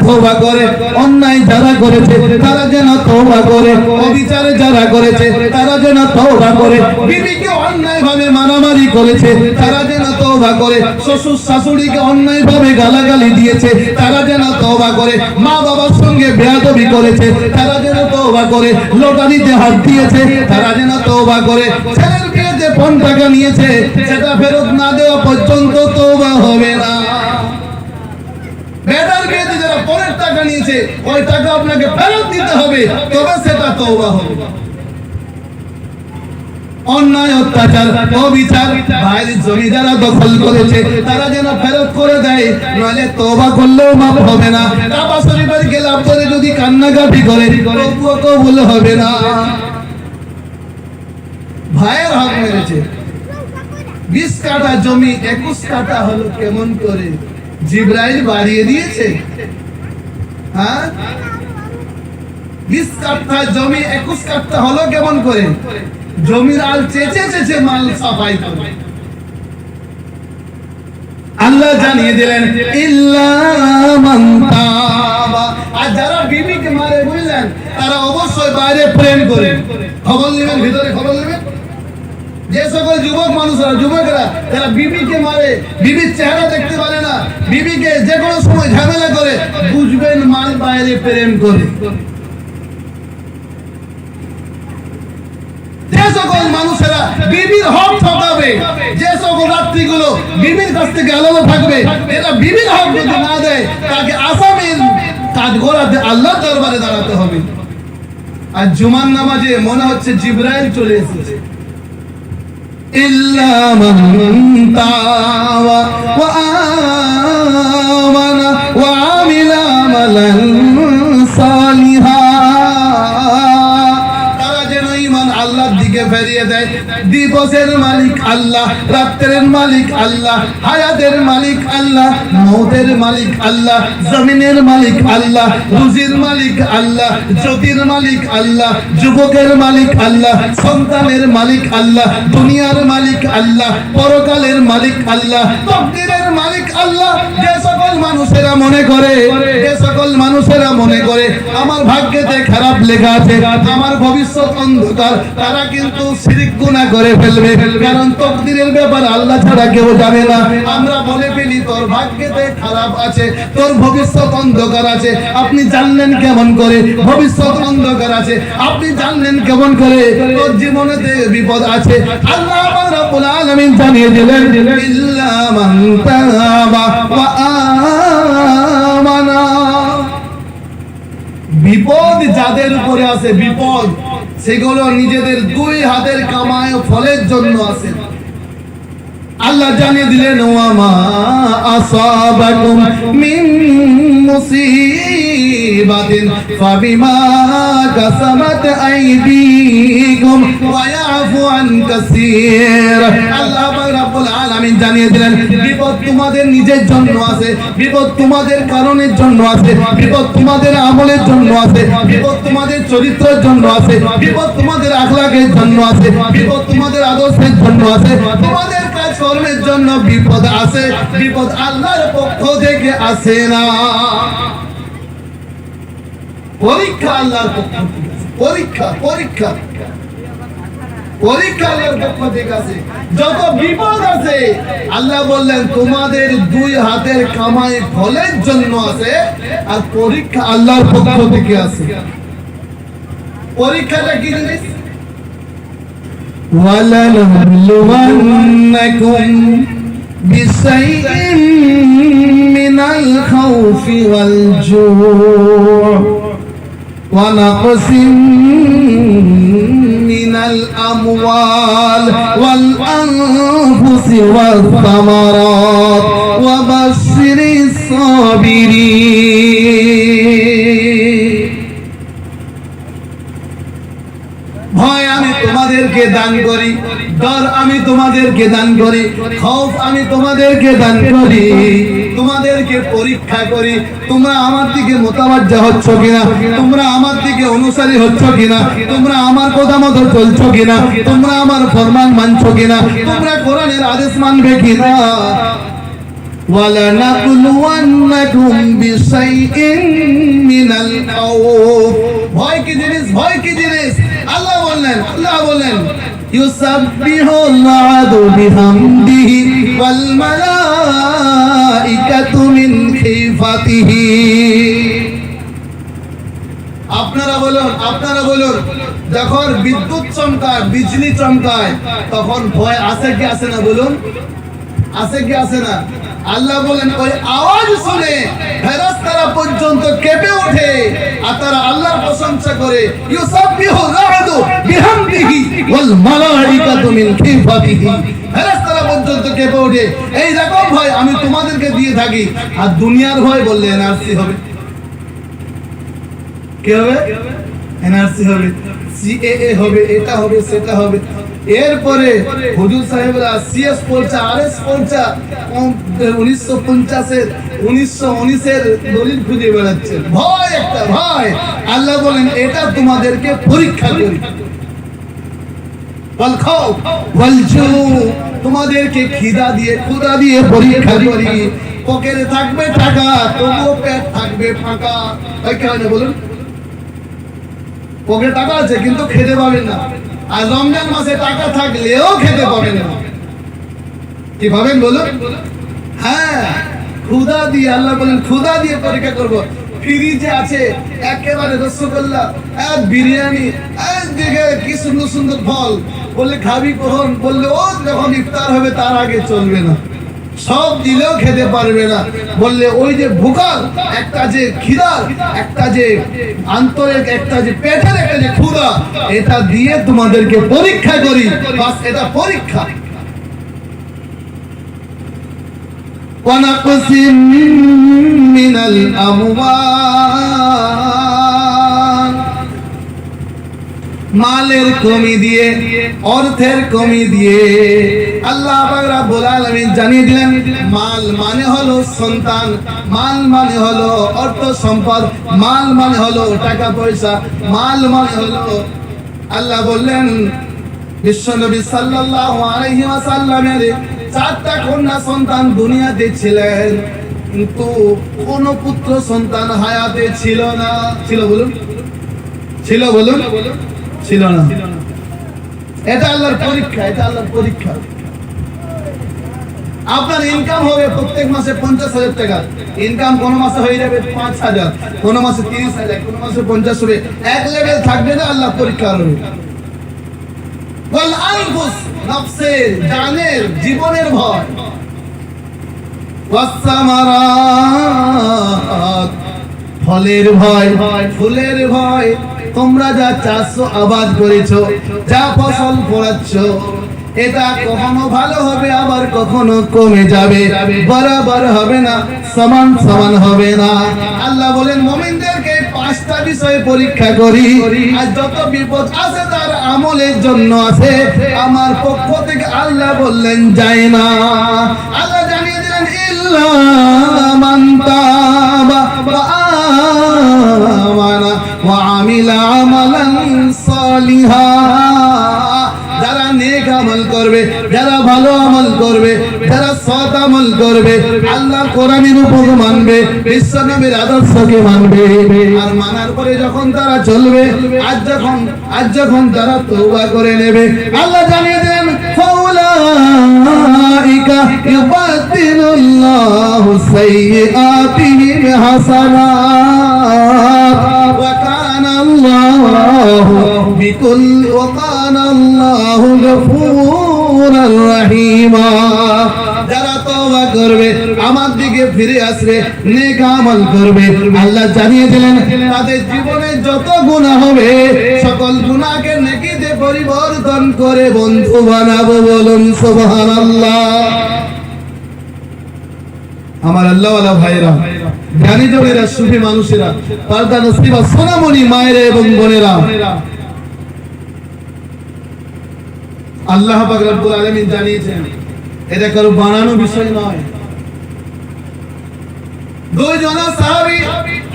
তওবা করে, অন্যায় যারা করেছে তারা যেন তওবা করে, অবিচারে যারা করেছে তারা যেন তওবা করে, বিবিকে অন্যায়ভাবে মারামারি করেছে তারা যেন তওবা করে, শ্বশুর শাশুড়িকে অন্যায়ভাবে গালাগালি দিয়েছে তারা যেন তওবা করে, মা বাবার সঙ্গে বেয়াদবি করেছে তারা যেন তওবা করে, লটারিতে হাত দিয়েছে তারা যেন তওবা করে, ছেলের বিয়েতে ৫ টাকা নিয়েছে সেটা ফেরত না দেওয়া পর্যন্ত তওবা হবে না। বেটার বিয়েতে যারা পরের টাকা নিয়েছে ওই টাকা আপনাকে ফেরত দিতে হবে, তবে সেটা তওবা হবে। অন্যায়, অত্যাচার, অবিচার, ভাইয়ের জমি যারা দখল করেছে তারা যেন ফেরত করে দেয়, নইলে তওবা করলেও মাফ হবে না। কাবা শরীফের গেলাপ করে যদি কান্নাকাটি করে তবুও কবুল হবে না। ভাইয়ের হক মেরেছে, 20 কাঠা জমি 21 কাঠা হলো কেমন করে? জিবরাইল বাড়িয়ে দিয়েছে? হ্যাঁ, 20 কাঠা জমি 21 কাঠা হলো কেমন করে? জমির আল চেচে চেচে মাল সাফাই করে। আল্লাহ জানিয়ে দিলেন ইল্লা মান তাবা। আর যারা বিবিকে মারে বুঝলেন, তারা অবশ্যই বাইরে প্রেম করে। খবর নেবেন, ভিতরে খবর নেবেন। যে সকল যুবক মানুষরা, যুবকরা যারা বিবিকে মারে, বিবির চেহারা দেখতে পারে না, বিবিকে যে কোনো সময় ঝামেলা করে, বুঝবেন মাল বাইরে প্রেম করে। যে সকল মানুষেরা বিবির হক ঠকাবে, যে সকল রাত্রিগুলো বিবির কাছ থেকে আলাদা থাকবে, এরা বিবির হক যদি না দেয় তাকে আসামির কাজ করাতে আল্লাহর দরবারে দাঁড়াতে হবে। আর জুমার নামাজে মনে হচ্ছে জিবরাইল চলে এসেছে। ইল্লা মান তাওয়া ওয়া আমানা ওয়া আমিলা আমালান সালিহা। ফেরিয়ে দেয়। দিবসের মালিক আল্লাহ, রাতের মালিক আল্লাহ, হায়াতের মালিক আল্লাহ, মৌতের মালিক আল্লাহ, জমিনের মালিক আল্লাহ, রুজির মালিক আল্লাহ, জ্যোতির মালিক আল্লাহ, যুবকের মালিক আল্লাহ, সন্তানের মালিক আল্লাহ, দুনিয়ার মালিক আল্লাহ, পরকালের মালিক আল্লাহ, তকদিরের মালিক আল্লাহ। যে সকল মানুষেরা মনে করে, যে সকল মানুষেরা মনে করে আমার ভাগ্যেতে খারাপ লেখা আছে, আমার ভবিষ্যৎ অন্ধকার, তারা কিন্তু শিরক গুনাহ করে ফেলবে। কারণ তকদিরের ব্যাপার আল্লাহ ছাড়া কেউ জানে না। আমরা বলে ফেলি তোর ভাগ্যেতে খারাপ আছে, তোর ভবিষ্যৎ অন্ধকার আছে। আপনি জানলেন কেমন করে ভবিষ্যৎ অন্ধকার আছে? আপনি জানলেন কেমন করে তোর জীবনেতে বিপদ আছে? আল্লাহ পাক রব্বুল আলামিন জানিয়ে দিলেন ইল্লা মান তাবা ওয়া আমানা। বিপদ যাদের উপরে আছে, বিপদ সেগুলো নিজেদের 2 হাতের কামায় ফলের জন্য আছে। আল্লাহ জানিয়ে দিলেন ওয়া মা আসাবাকুম মিন মুসিবাতিন ফাবিমা কাসাবাত আইদিকুম ওয়া ইয়াফু আন কাসীর। আল্লাহ রাব্বুল আলামিন জানিয়ে দিলেন বিপদ তোমাদের নিজের জন্য আছে, বিপদ তোমাদের কারণের জন্য আছে, বিপদ তোমাদের আমলের জন্য আছে, বিপদ তোমাদের চরিত্রের জন্য আছে, বিপদ তোমাদের আখলাকের জন্য আছে, বিপদ তোমাদের আদর্শের জন্য আছে, তোমাদের কর্মের জন্য বিপদ আছে। বিপদ আল্লাহর পক্ষ থেকে আসে না, পরীক্ষা আল্লাহর পক্ষ থেকে। পরীক্ষা পরীক্ষা পরীক্ষা আল্লাহর পক্ষ থেকে আসে। যত বিপদ আছে আল্লাহ বললেন তোমাদের 2 হাতের কামাই ফলের জন্য আছে, আর পরীক্ষা আল্লাহর পক্ষ থেকে আসে। পরীক্ষাটা কি জিনিস? وَلَنَبْلُوَنَّكُمْ بِشَيْءٍ مِّنَ الْخَوْفِ وَالْجُوعِ وَنَقْصٍ مِّنَ الْأَمْوَالِ وَالْأَنفُسِ وَالثَّمَرَاتِ وَبَشِّرِ الصَّابِرِينَ। ভয় আমি তোমাদেরকে দান করি, ডর আমি তোমাদেরকে দান করি, খৌফ আমি তোমাদেরকে দান করি, তোমাদেরকে পরীক্ষা করি তোমরা আমার দিকে মোতাবাজ্জা হচ্ছ কিনা, তোমরা আমার দিকে অনুসারী হচ্ছ কিনা, তোমরা আমার কথা মতো চলছো কিনা, তোমরা আমার ফরমান মানছো কিনা, তোমরা কোরআনের আদেশ মানবে কিনা। وَلَنَبْلُوَنَّكُمْ بِشَيْءٍ مِّنَ الْخَوْفِ ভয় কি জিনিস, ভয় কি জিনিস? আল্লাহ বললেন يُسَبِّحُ الْعَبْدُ بِحَمْدِهِ وَالْمَلَائِكَةُ مِنْ خِيفَتِهِ। আপনারা বলুন যখন বিদ্যুৎ চমকায়, বিজলি চমকায়, তখন ভয় আসে কি আসে না? বলুন, আসে কি আসে না? আল্লাহ বলেন ওই আওয়াজ শুনে ফেরেশতারা পর্যন্ত কেঁপে ওঠে আর তারা আল্লাহর প্রশংসা করে। ইউসাব্বিহু রা'দু বিহামদিহি ওয়াল মালাইকাতু মিন খিফাতিহি। ফেরেশতারা পর্যন্ত কেঁপে ওঠে। এই রকম ভয় আমি তোমাদেরকে দিয়ে থাকি। আর দুনিয়ার ভয় বললে এনআরসি হবে, কি হবে? এনআরসি হবে, সিএএ হবে, এটা হবে, সেটা হবে। এরপরে হুজুর সাহেবরা সিএস পড়ছে, আরএস পড়ছে, 1919 দলিল খুঁজে বেড়াচ্ছে। ভয়, একটা ভয়। আল্লাহ বলেন এটা তোমাদেরকে পরীক্ষা করি। তোমাদেরকে খিদা দিয়ে, ক্ষুধা দিয়ে পরীক্ষা করি। পকেটে থাকবে টাকা, তবুও পেট থাকবে ফাঁকা। কেন বলুন? পকেটে টাকা আছে কিন্তু খেতে পাবেন না। আর রমজান মাসে টাকা থাকলেও খেতে পাবেন না। কি ভাবেন বলুন? হ্যাঁ, ক্ষুধা দিয়ে, আল্লাহ বলেন ক্ষুধা দিয়ে পরীক্ষা করব। ফ্রিজে আছে একেবারে রসগোল্লা, বিরিয়ানি, একদিকে কি সুন্দর সুন্দর ফল। বললে খাবি কখন? বললে ও যখন ইফতার হবে তার আগে চলবে না। সব দিলেও খেতে পারবে না। বললে ওই যে ভুকার একটা যে খিদার, একটা যে আন্তরিক, একটা যে পেটের একটা যে ক্ষুধা, এটা দিয়ে তোমাদেরকে পরীক্ষা করি। বাস, এটা পরীক্ষা। ওয়ানাকসিম মিনাল আমওয়াল, মালের কমি দিয়ে, অর্থের কমি দিয়ে। আল্লাহ পাক রব্বুল আলামিন জানিয়ে দিলেন মাল মানে হলো সন্তান, মাল মানে হলো অর্থ সম্পদ, মাল মানে হলো টাকা পয়সা, মাল মানে হলো। আল্লাহ বললেন বিশ্বনবী সাল্লাল্লাহু আলাইহি ওয়াসাল্লামের 4টা কন্যা সন্তান দুনিয়াতে ছিলেন, কিন্তু কোন পুত্র সন্তান হায়াতে ছিল না। ছিল বলুন? ছিল বলুন? ছিল না। এটা আল্লাহর পরীক্ষা, এটা আল্লাহর পরীক্ষা। আপনার ইনকাম হবে প্রত্যেক মাসে 50,000 টাকা ইনকাম, কোন মাসে হয়ে যাবে 5,000, কোন মাসে 30,000, কোন মাসে 50 হবে। এক লেভেল থাকবে না, আল্লাহ পরীক্ষা করবে। ওয়াল আনফুস, নফসের, জানের, জীবনের ভয়। ওয়াস সামারাত, ফলের ভয়, ফুলের ভয়। তোমরা যা চাষো, আবাদ করেছো, যা ফসল ফলাচ্ছো, এটা কখনো ভালো হবে, আবার কখনো কমে যাবে, বরাবর হবে না, সমান সমান হবে না। আল্লাহ বলেন মুমিনদেরকে 5টা বিষয়ে পরীক্ষা করি। আর যত বিপদ আছে তার আমলের জন্য আছে, আমার পক্ষ থেকে আল্লাহ বললেন যায় না। আল্লাহ জানিয়ে দিলেন ইল্লা মান তাবা ওয়া আমানা ওয়া আমিলা আমালান সালিহা। যারা নেক আমল করবে, যারা ভালো আমল করবে, যারা সৎ আমল করবে, আল্লাহর কোরআনের উপর মানবে, বিশ্বনবীর আদর্শকে মানবে, আর মানার পরে যখন তারা চলবে, আজ যখন তারা তওবা করে নেবে, আল্লাহ জানিয়ে দেন ফাউলাইকা ইউবাদদিলুল্লাহু সাইয়্যাতিহিম হাসানাত ওয়া কানা আল্লাহু বিকুল্লি ওয়া কানা আল্লাহু গফুরার রহিমা। যারা তওবা করবে, আমার দিকে ফিরে আসবে, নেক আমল করবে, আল্লাহ জানিয়ে দিলেন তাদের জীবনে যত গুনাহ হবে সকল গুনাহকে নেকিতে পরিবর্তন করে বন্ধু বানাবো। বলুন সুবহানাল্লাহ। আমার আল্লাহওয়ালা ভাইরা, জ্ঞানী জনেরা, সুফি মানুষেরা, পর্দা নসিবা সোনামণি মায়েরা এবং বোনেরা, আল্লাহ পাক রব্বুল আলামিন জানিয়েছেন এটা কারো বানানো বিষয় নয়। দুইজন সাহাবী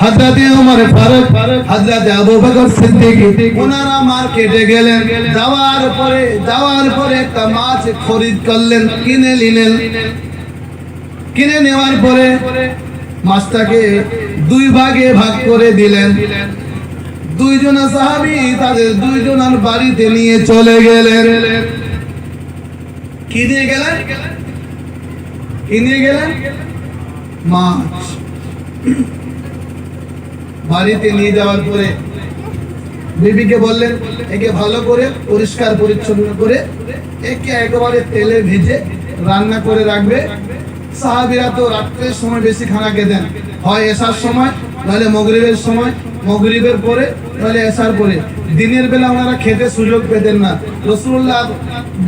হযরতে ওমর ফারুক, হযরতে আবু বকর সিদ্দিক, ওনারা মার্কেটে গেলেন। যাওয়ার পরে একটা মাছ খরিদ করলেন, কিনে নিলেন। কিনে নেওয়ার পরে মাছটাকে দুই ভাগে ভাগ করে দিলেন। দুইজনা সাহাবী তাদের দুইজনের বাড়িতে নিয়ে চলে গেলেন। কি নিয়ে গেলেন? কি নিয়ে গেলেন? মাছ। বাড়িতে নিয়ে যাওয়ার পরে বিবিকে বললেন, একে ভালো করে পরিষ্কার পরিচ্ছন্ন করে একে একেবারে তেলে ভেজে রান্না করে রাখবে। সাহাবীরা তো রাত্রের সময় বেশি খানা খেতেন, হয় এশার সময়, নাহলে মাগরিবের সময়, মাগরিবের পরে, নাহলে এশার পরে। দিনের বেলা ওনারা খেতে সুযোগ পেতেন না। রাসূলুল্লাহ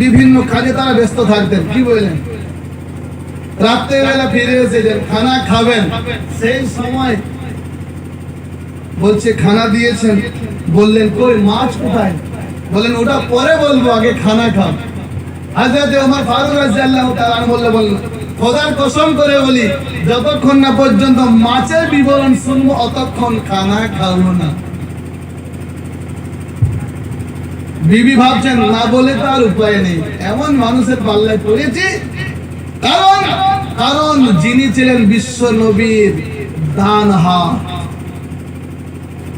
বিভিন্ন কাজে তারা ব্যস্ত থাকতেন। কি বললেন? রাত্রের বেলা ফিরে এসেছেন, খানা খাবেন, সেই সময় বলছে খানা দিয়েছেন। বললেন, কই মাছ কোথায়? বলেন, ওটা পরে বলবো, আগে খানা খাও। হযরত ওমর ফারুক রাদিয়াল্লাহু তাআলা বললেন, খোদার কসম করে বলি, যতক্ষণ না পর্যন্ত মাছের বিবরণ শুনবো অতক্ষণ খানা খাবো না। বিবি ভাবছেন, না বলে তো আর উপায় নেই, এমন মানুষের পাল্লায় পড়েছি। কারণ যিনি ছিলেন বিশ্ব নবীর ডান হাত।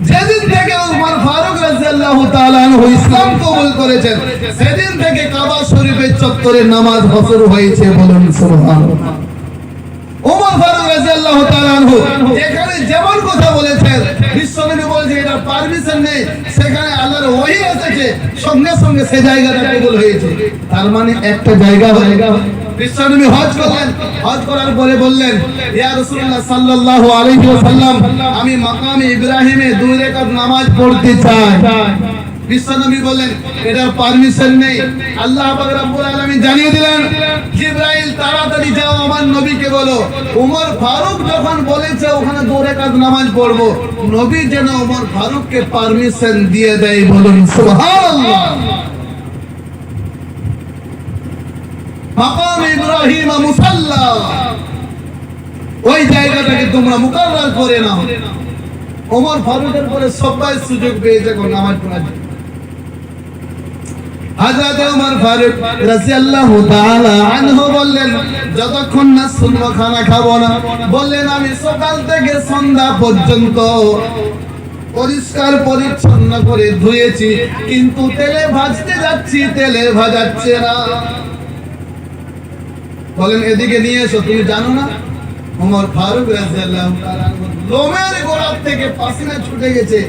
যেদিন থেকে ওমর ফারুক রাদিয়াল্লাহু তাআলা আনহু ইসলাম কবুল করেছেন, সেদিন থেকে কাবা শরীফের চত্বরে নামাজ শুরু হয়েছে। বলুন সুবহানাল্লাহ। ওমর ফারুক রাদিয়াল্লাহু তাআলা আনহু যেখানে যেমন কথা বলেছেন, বিশ্বনবী বলছে এটা পারমিশন নেই, সেখানে আল্লাহর ওহী এসেছে, সঙ্গে সঙ্গে সেই জায়গাটা কবুল হয়েছে। তার মানে একটা জায়গা বিশ্বনবী হজ করলেন। হজ করার পরে বললেন, ইয়া রাসূলুল্লাহ সাল্লাল্লাহু আলাইহি ওয়াসাল্লাম, আমি মাকামে ইব্রাহিমে 2 রাকাত নামাজ পড়তে চাই। বিশ্বনবী বললেন, এটার পারমিশন নেই। আল্লাহ পাক রব্বুল আলামিন জানিয়ে দিলেন, জিবরাইল তাড়াতাড়ি যাও আমার নবীকে বলো, ওমর ফারুক যখন বলেছে ওখানে 2 রাকাত নামাজ পড়বো, নবী যেন ওমর ফারুককে পারমিশন দিয়ে দেয়। বলুন সুবহানাল্লাহ। মাকাম ইব্রাহিম মুসাল্লা, ওই জায়গাটাকে তোমরা মুকাররার করে নাও। ওমর ফারুকের পরে সবাই সুযোগ পেয়েছে নামাজ পড়ার জন্য। হযরত ওমর ফারুক রাদিয়াল্লাহু তাআলা আনহু বললেন, যতক্ষণ না শুনবো খানা খাবো না। বললেন, আমি সকাল থেকে সন্ধ্যা পর্যন্ত পরিষ্কার পরিচ্ছন্ন করে ধুয়েছি, কিন্তু তেলে ভাজতে যাচ্ছি, তেলে ভাজাচ্ছে না। বলেন, এদিকে নিয়ে এসো। তুমি জানো না ওমর ফারুক রাদিয়াল্লাহু তাআলা লোমের গোড়া থেকে পাসিনা ছুটে গেছে,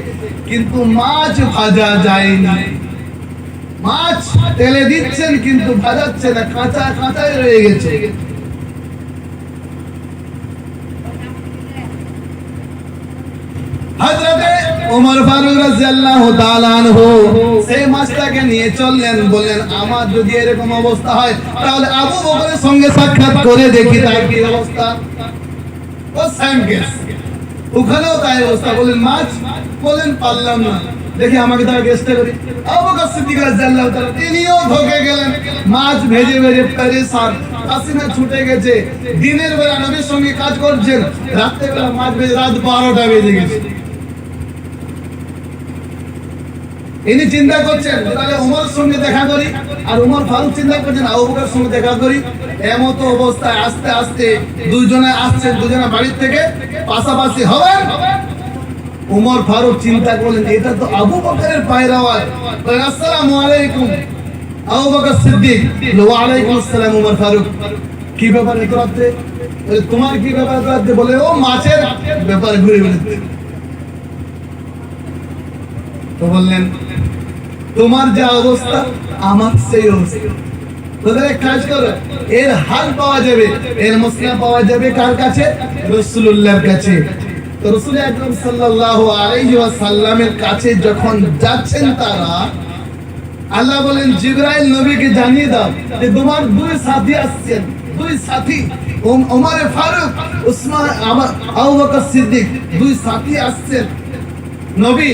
কিন্তু মাছ ভাজা যায়নি। মাছ তেলে দিচ্ছেন কিন্তু ভাজাচ্ছে না, কাঁচা কাঁচাই রয়ে গেছে। হযরতে ওমর ফারুক রাদিয়াল্লাহু তাআলা আনহু সেই মাছটাকে নিয়ে চললেন। বললেন, আমার যদি এরকম অবস্থা হয় তাহলে আবু বকরের সঙ্গে সাক্ষাৎ করে দেখি তার কি অবস্থা। ও সেম কেস, ওখানেও তাই অবস্থা। বলেন মাছ, বলেন পারলাম না, দেখি আমাকে তার চেষ্টা করি। আবু বকর সিদ্দিক রাদিয়াল্লাহু তাআলা তিনিও ধকে গেলেন, মাছ ভেজে ভেজে পেরেশান, পাসিনা ছুটে গেছে। দিনের বেলা নবীর সঙ্গে কাজ করছেন, রাতের বেলা মাছ ভেজে রাত 12টা বেজে গেছে। ইনি চিন্তা করছেন তাহলে ওমরের সঙ্গে দেখা করি, আর ওমর ফারুক চিন্তা করছেন আবু বকরের সঙ্গে দেখা করি। এমতো অবস্থায় আস্তে আস্তে দুইজনে আসছেন, দুজনে বাড়ির থেকে পাশাপাশি হবেন। ওমর ফারুক চিন্তা করলেন, এটা তো আবু বকরের পায়ের আওয়াজ। বলেন, আসসালামু আলাইকুম। আবু বকর সিদ্দিক, ওয়া আলাইকুম আসসালাম। ওমর ফারুক, কি ব্যাপার এত রাতে? বলে, তোমার কি ব্যাপার এত রাতে? বলে, ও মাছের ব্যাপার ঘুরে বেড়াচ্ছে। তো বললেন, তোমার যে অবস্থা আমার সেই অবস্থা। তোদের এক কাজ করো, এর হাল পাওয়া যাবে, এর মসলা পাওয়া যাবে কার কাছে? রাসূলুল্লাহর কাছে। তো রাসূল আকরাম সাল্লাল্লাহু আলাইহি ওয়াসাল্লামের কাছে যখন যাচ্ছেন তারা, আল্লাহ বলেন, জিবরাইল নবীকে জানিয়ে দাও যে তোমার 2 সাথী আসছেন, 2 সাথী, ওমর ফারুক, উসমান, আবু বকর সিদ্দিক, 2 সাথী আসছেন। নবী,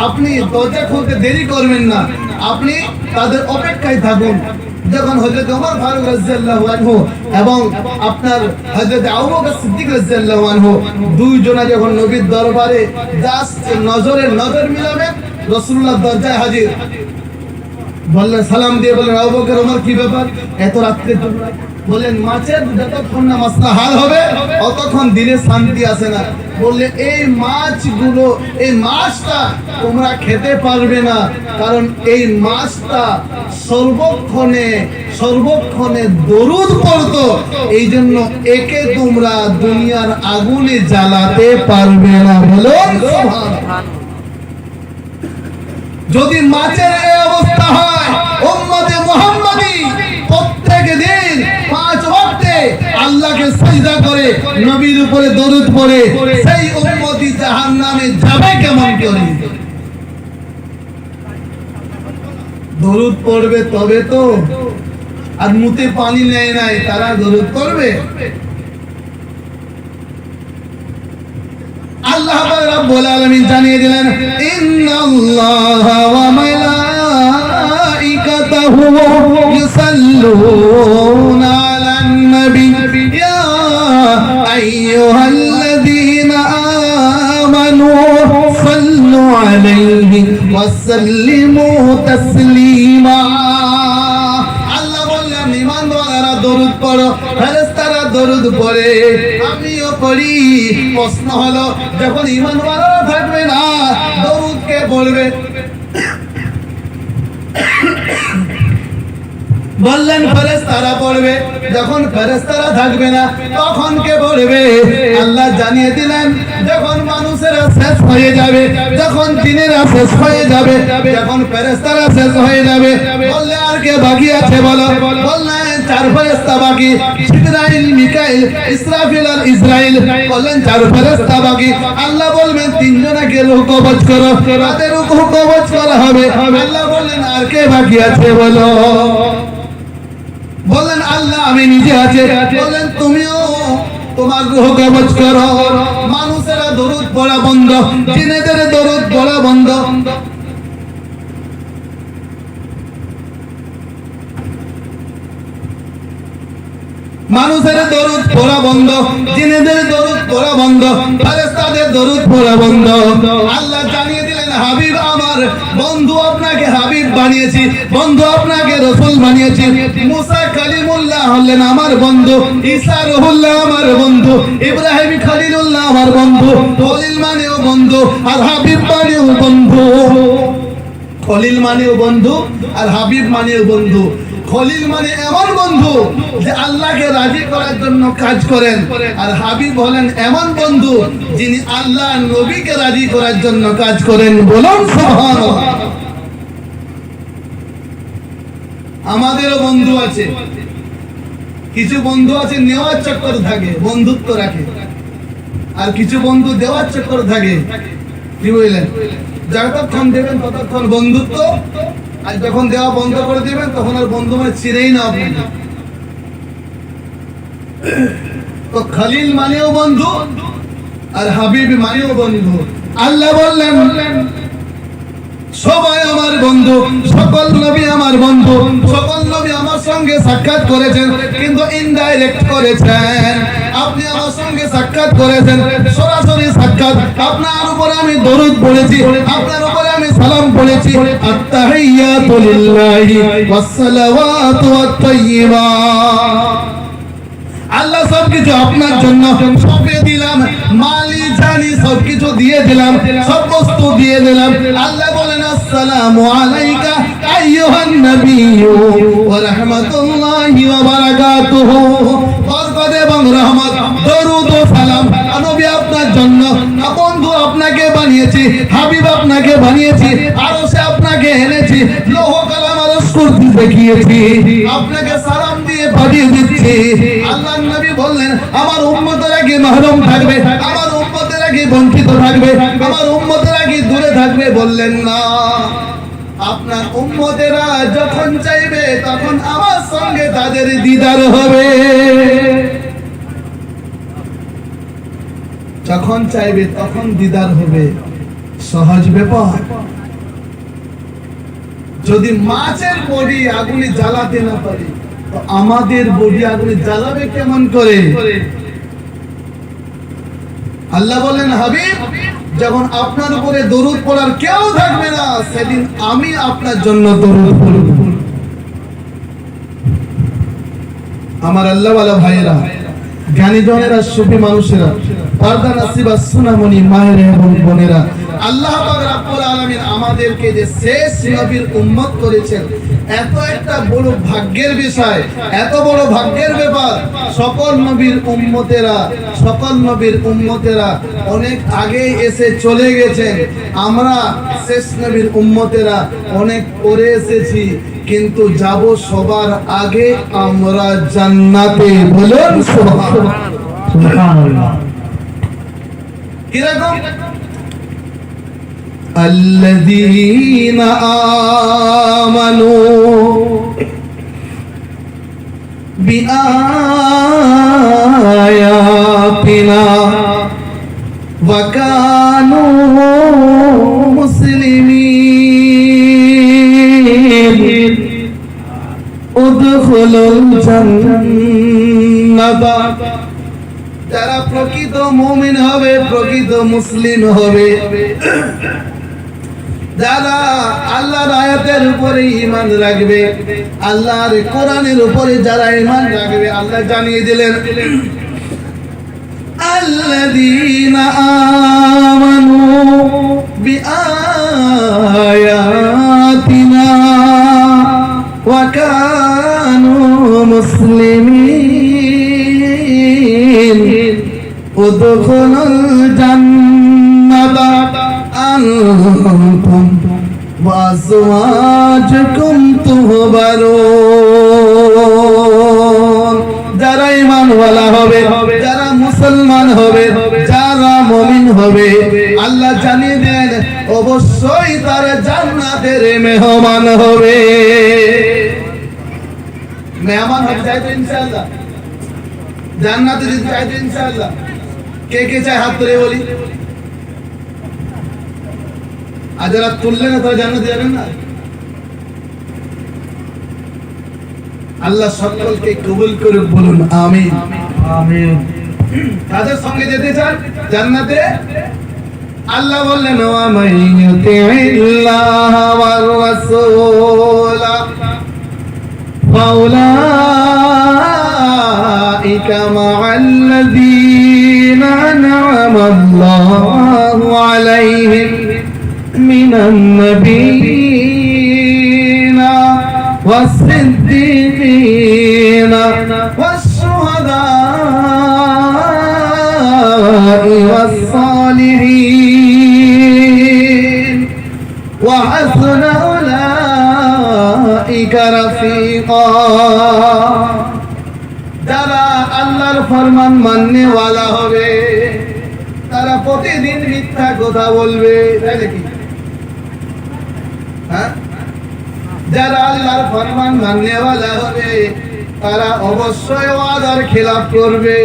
আপনি দরজা খুলতে দেরি করবেন না, আপনি তাদের অপেক্ষায় থাকুন। যখন হযরত ওমর ফারুক রাদিয়াল্লাহু আনহু এবং আপনার হযরত আবু বকর সিদ্দিক রাদিয়াল্লাহু আনহু দুইজনা যখন নবীর দরবারে জাস্ট নজর মিলাবে, রাসূলুল্লাহ দরজায় হাজির। বললেন, সালাম দিয়ে বললেন, আবু বকর, ওমর, কি ব্যাপার এত রাত্রে তোমরা? বললেন মাছের যতক্ষণ না মাসলা হাল হবে অতক্ষণ দিলে শান্তি আসে না। বললে এই মাছগুলো, এই মাছটা তোমরা খেতে পারবে না, কারণ এই মাছটা সর্বক্ষণে দরুদ পড়তো, এই জন্য একে তোমরা দুনিয়ার আগুনে জ্বালাতে পারবে না। বলুন সুবহানাল্লাহ। যদি মাছের এই অবস্থা হয়, উম্মতে মুহাম্মাদি প্রত্যেক দিন 5 ওয়াক্তে আল্লাহকে সিজদা করে নবীর উপরে দরুদ পড়ে, সেই উম্মতি জাহান্নামে যাবে কেমন করে? দরুদ পড়বে তবে তো, আর মুতে পানি নেয় নাই তারা দরুদ পড়বে? আল্লাহ রাব্বুল আলামিন জানিয়ে দিলেন, ইন্নাল্লাহা ওয়া মালাইকাতাহু ইউসাল্লুনা আলান নবী ইয়া আইয়ুহাল্লাযীনা আমানু সাল্লু আলাইহি ওয়া সাল্লিমু তাসলিমা। আল্লাহ বললেন ঈমানদাররা দরুদ পড়ো, ফেরেশতারা দরুদ পড়ে, আমিও পড়ি। প্রশ্ন হলো, যখন ঈমানদাররা থাকবে না দরুদ কে পড়বে? বললেন ফেরেশতারা পড়বে। যখন ফেরেশতারা থাকবে না তখন কে পড়বে? আল্লাহ জানিয়ে দিলেন, যখন মানুষেরা শেষ হয়ে যাবে, যখন জিনেরা শেষ হয়ে যাবে, যখন ফেরেশতারা শেষ হয়ে যাবে, বললে আর কে বাকি আছে বলো? বললেন 4 ফেরেশতা বাকি, জিবরাইল, মিকাইল, ইসরাফিল আর ইসরাইল। বললেন 4 ফেরেশতা বাকি। আল্লাহ বলবেন 3 জনকে রূহ কবজ করো, তাদের রূহ কবজ করা হবে। আল্লাহ বললেন আর কে বাকি আছে বলো? বললেন আল্লাহ আমি নিজে আছে। বললেন তুমিও তোমার রূহ কবজ করো। মানুষেরা দরুদ পড়া বন্ধ, জিনেদের দরুদ পড়া বন্ধ। মানুষের দরুদ পড়া বন্ধ, জিনেদের দরুদ পড়া বন্ধ, ফেরেশতাদের দরুদ পড়া বন্ধ। আল্লাহ জানিয়ে দিলেন, হাবিব আমার, বন্ধু আপনাকে হাবিব বানিয়েছি, বন্ধু আপনাকে রাসূল বানিয়েছি। মুসা কালিমুল্লাহ হলেন আমার বন্ধু, ঈসা রুহুল্লাহ আমার বন্ধু, ইব্রাহিম খলিলুল্লাহ আমার বন্ধু। খলিল মানেও বন্ধু আর হাবিব মানেও বন্ধু। খলিল মানেও বন্ধু আর হাবিব মানেও বন্ধু। খলিল মানে এমন বন্ধু যে আল্লাহকে রাজি করার জন্য কাজ করেন, আর হাবিব হলেন এমন বন্ধু যিনি আল্লাহ নবীকে রাজি করার জন্য কাজ করেন। বলুন সুবহানাল্লাহ। আমাদেরও বন্ধু আছে, কিছু বন্ধু আছে নেওয়ার চক্কর থাকে, বন্ধুত্ব রাখে, আর কিছু বন্ধু দেওয়ার চক্কর থাকে। কি বললেন? যতক্ষণ দেবেন ততক্ষণ বন্ধুত্ব, আর যখন দেওয়া বন্ধ করে দিবেন তখন আর বন্ধু মানে চিনেই না আপনি। তো খলিল মানেও বন্ধু আর হাবিব মানেও বন্ধু। আল্লাহ বললেন সবাই আমার বন্ধু, সকল নবী আমার বন্ধু, সকল নবী আমার সঙ্গে সাক্ষাৎ করেছেন, কিন্তু ইনডাইরেক্ট করেছেন। আপনি আমার সঙ্গে সাক্ষাৎ করেছেন, সরাসরি সাক্ষাৎ। আপনার উপরে আমি দরুদ পড়েছি, আপনার উপরে আমি সালাম পড়েছি। আত-তাহিয়াতু লিল্লাহি ওয়াস-সালাওয়াতু ওয়াত-তাইয়্যিবাত। আল্লাহ সবকিছু আপনার জন্য সঁপে দিলাম, মালি জানি সবকিছু দিয়ে দিলাম, সব বস্তু দিয়ে দিলাম। আল্লাহ বলেন আসসালামু আলাইকা আইয়ুহান নাবিয়্যু ওয়া রাহমাতুল্লাহি ওয়া বারাকাতুহু। বরকত এবং রহমত, দরুদ ও সালাম নবী আপনার জন্য। বন্ধু আপনাকে বানিয়েছি, হাবিব আপনাকে বানিয়েছি, আরশে আপনাকে এনেছি, লৌহ কলম আরশ কুরসি দেখিয়েছি, আপনাকে সালাম দিয়ে পাঠিয়ে দিচ্ছি। আল্লাহ নবী বললেন আমার উম্মতেরা কি মাহরুম থাকবে, আমার উম্মতেরা কি বঞ্চিত থাকবে, আমার উম্মতেরা কি দূরে থাকবে? বললেন না, আপনার উম্মতেরা যখন চাইবে তখন আমার সঙ্গে তাদের দিদার হবে। যখন চাইবে তখন দিদার হবে, সহজ ব্যাপার। যদি মাছের বডি আগুনে জ্বালাতে না পারি তো আমাদের বডি আগুনে জ্বালাবে কেমন করে? আল্লাহ বলেন হাবিব, যখন আপনার উপরে দরুদ পড়ার কেউ থাকবে না সেদিন আমি আপনার জন্য দরুদ পড়ব। আমার আল্লাহওয়ালা ভাইয়েরা, জ্ঞানী জনেরা, সুফি মানুষেরা, পর্দা নাসিবা সুনামণি মায়েরা এবং বোনেরা, আল্লাহ পাক রব্বুল আলামিন আমাদেরকে যে শেষ নবীর উম্মত করেছেন, এত একটা বড় ভাগ্যের বিষয়, এত বড় ভাগ্যের ব্যাপার। সকল নবীর উম্মতেরা অনেক আগে এসে চলে গেছেন। আমরা শেষ নবীর উম্মতেরা অনেক পরে এসেছি, কিন্তু যাব সবার আগে আমরা জান্নাতে। বলুন সুবহানাল্লাহ। সুবহানাল্লাহ। কিরকম? الذين آمنوا بآياتنا وكانوا مسلمين ادخلوا الجنة। যারা প্রকৃত মুমিন হবে, প্রকৃত মুসলিম হবে, যারা আল্লাহর আয়াতের উপরে ঈমান রাখবে, আল্লাহর কোরআনের উপরে যারা ঈমান রাখবে, আল্লাহ জানিয়ে দিলেন আল্লাযীনা আমানু বিআয়াতিনা ওয়া কানু মুসলিমিন উদখুলুল জান্নাতা আনতুম ওয়া আজওয়াজুকুম তুহবারুন। যারা ঈমানওয়ালা হবে, যারা মুসলমান হবে, যারা মুমিন হবে, আল্লাহ জানিয়ে দেন অবশ্যই তারা জান্নাতের মেহমান হবে। মেহমান হবে চাই তো ইনশাআল্লাহ, জান্নাতে যেতে চাই তো ইনশাআল্লাহ। কে কে চায় হাত তুলে বলি। আর যারা তুললে না তারা জান্নাতে যাবেন না। আল্লাহ সকলকে কবুল করুক, বলুন আমিন। আমিন। তাদের সঙ্গে যেতে চান জান্নাতে? আল্লাহ বললেন ওয়া মাইয়ুতিল্লাহ ওয়ার রাসূল ফাউলাইকা মা'আল্লাযীনা আন'আমা আল্লাহু আলাইহিম মিনান নাবিয়্যিনা ওয়াস-সিদ্দীকিনা ওয়াশ-শুহাদা'i ওয়াস-সালিহিন ওয়া হাসুনা উলাইকা রাফীকা। যারা আল্লাহর ফরমান মাননেওয়ালা হবে, তারা প্রতিদিন মিথ্যা কথা বলবে, তাই নাকি? হ্যাঁ, যারা আল্লাহর ফরমান মাননেওয়ালা হবে, তারা অবশ্যই ওয়াদার খেলাফ করবে।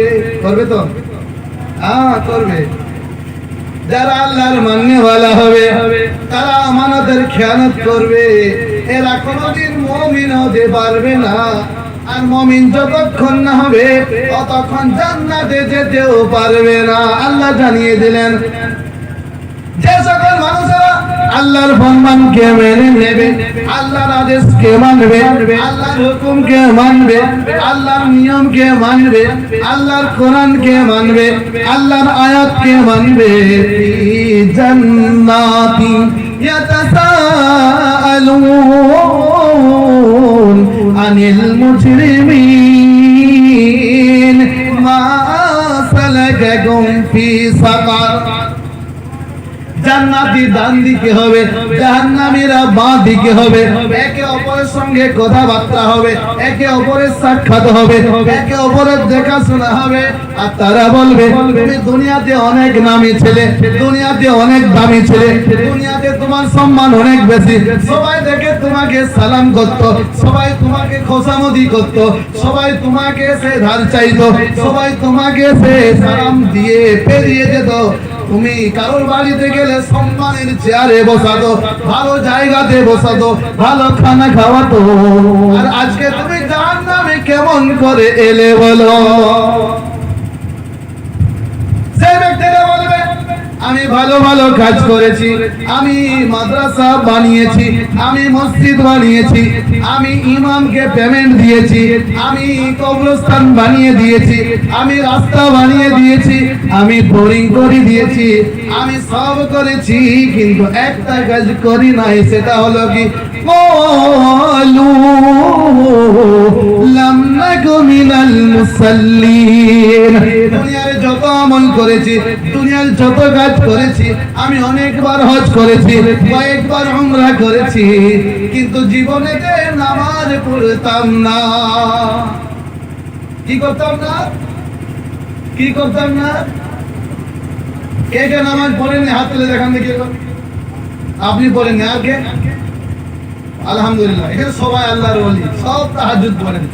করবে তো? হ্যাঁ, করবে। যারা আল্লাহর মাননেওয়ালা হবে, তারা আমানতের খেয়ানত করবে। এরা কোনোদিন মুমিন হতে পারবে না। আর মুমিন যতক্ষণ না হবে ততক্ষণ জান্নাতে যেতেও পারবে না। আল্লাহ জানিয়ে দিলেন যে সকল মানুষেরা আল্লাহর ফরমানকে মেনে নেবে, আল্লাহর আদেশকে মানবে, আল্লাহর হুকুমকে মানবে, আল্লাহর নিয়মকে মানবে, আল্লাহর কোরআনকে মানবে, আল্লাহর আয়াতকে মানবে, জান্নাতি ইয়াতাসাআলুন আনিল মুজরিমিন মা সালাকাকুম ফি সাকার। জান্নাতি ডান দিকে হবে, জাহান্নামীরা বাঁ দিকে হবে। একে অপরের সঙ্গে কথাবার্তা হবে, একে অপরের সাক্ষাৎ হবে, একে অপরের দেখাশোনা হবে। আর তারা বলবে তুমি দুনিয়াতে অনেক নামী ছেলে, দুনিয়াতে অনেক দামি ছেলে, দুনিয়াতে তোমার সম্মান অনেক বেশি, সবাই দেখে তোমাকে সালাম করত, সবাই তোমাকে খোসামদি করত, সবাই তোমাকে সে ধার চাইতো, সবাই তোমাকে সে সালাম দিয়ে পেরিয়ে যেত। তুমি কারোর বাড়িতে গেলে সম্মানের চেয়ারে বসাতো, ভালো জায়গাতে বসাতো, ভালো খানা খাওয়াতো। আর আজকে তুমি জাহান্নামে কেমন করে এলে বলো? সেই ব্যক্তিরা বলবে আমি ভালো ভালো কাজ করেছি, আমি মাদ্রাসা বানিয়েছি, আমি মসজিদ বানিয়েছি, আমি ইমামকে পেমেন্ট দিয়েছি, আমি কবরস্থান বানিয়ে দিয়েছি, আমি রাস্তা বানিয়ে দিয়েছি, আমি বোরিং করে দিয়েছি, আমি সব করেছি, কিন্তু একটা কাজ করি নাই, সেটা হলো কি ক্বালু লাম নাকু মিনাল মুসাল্লিন। দুনিয়ার যত আমল করেছি, দুনিয়ার যত কাজ করেছি, আমি অনেকবার হজ করেছি, কয়েকবার উমরা করেছি, কিন্তু জীবনেতে নামাজ পড়তাম না। কি করতাম না? কি করতাম না? কে কে নামাজ পড়েননি হাত তুলে দেখান দেখি। আপনি পড়েননি, আর কে? আলহামদুলিল্লাহ, এখানে সবাই আল্লাহর ওলি, সব তাহাজ্জুদ পড়েন।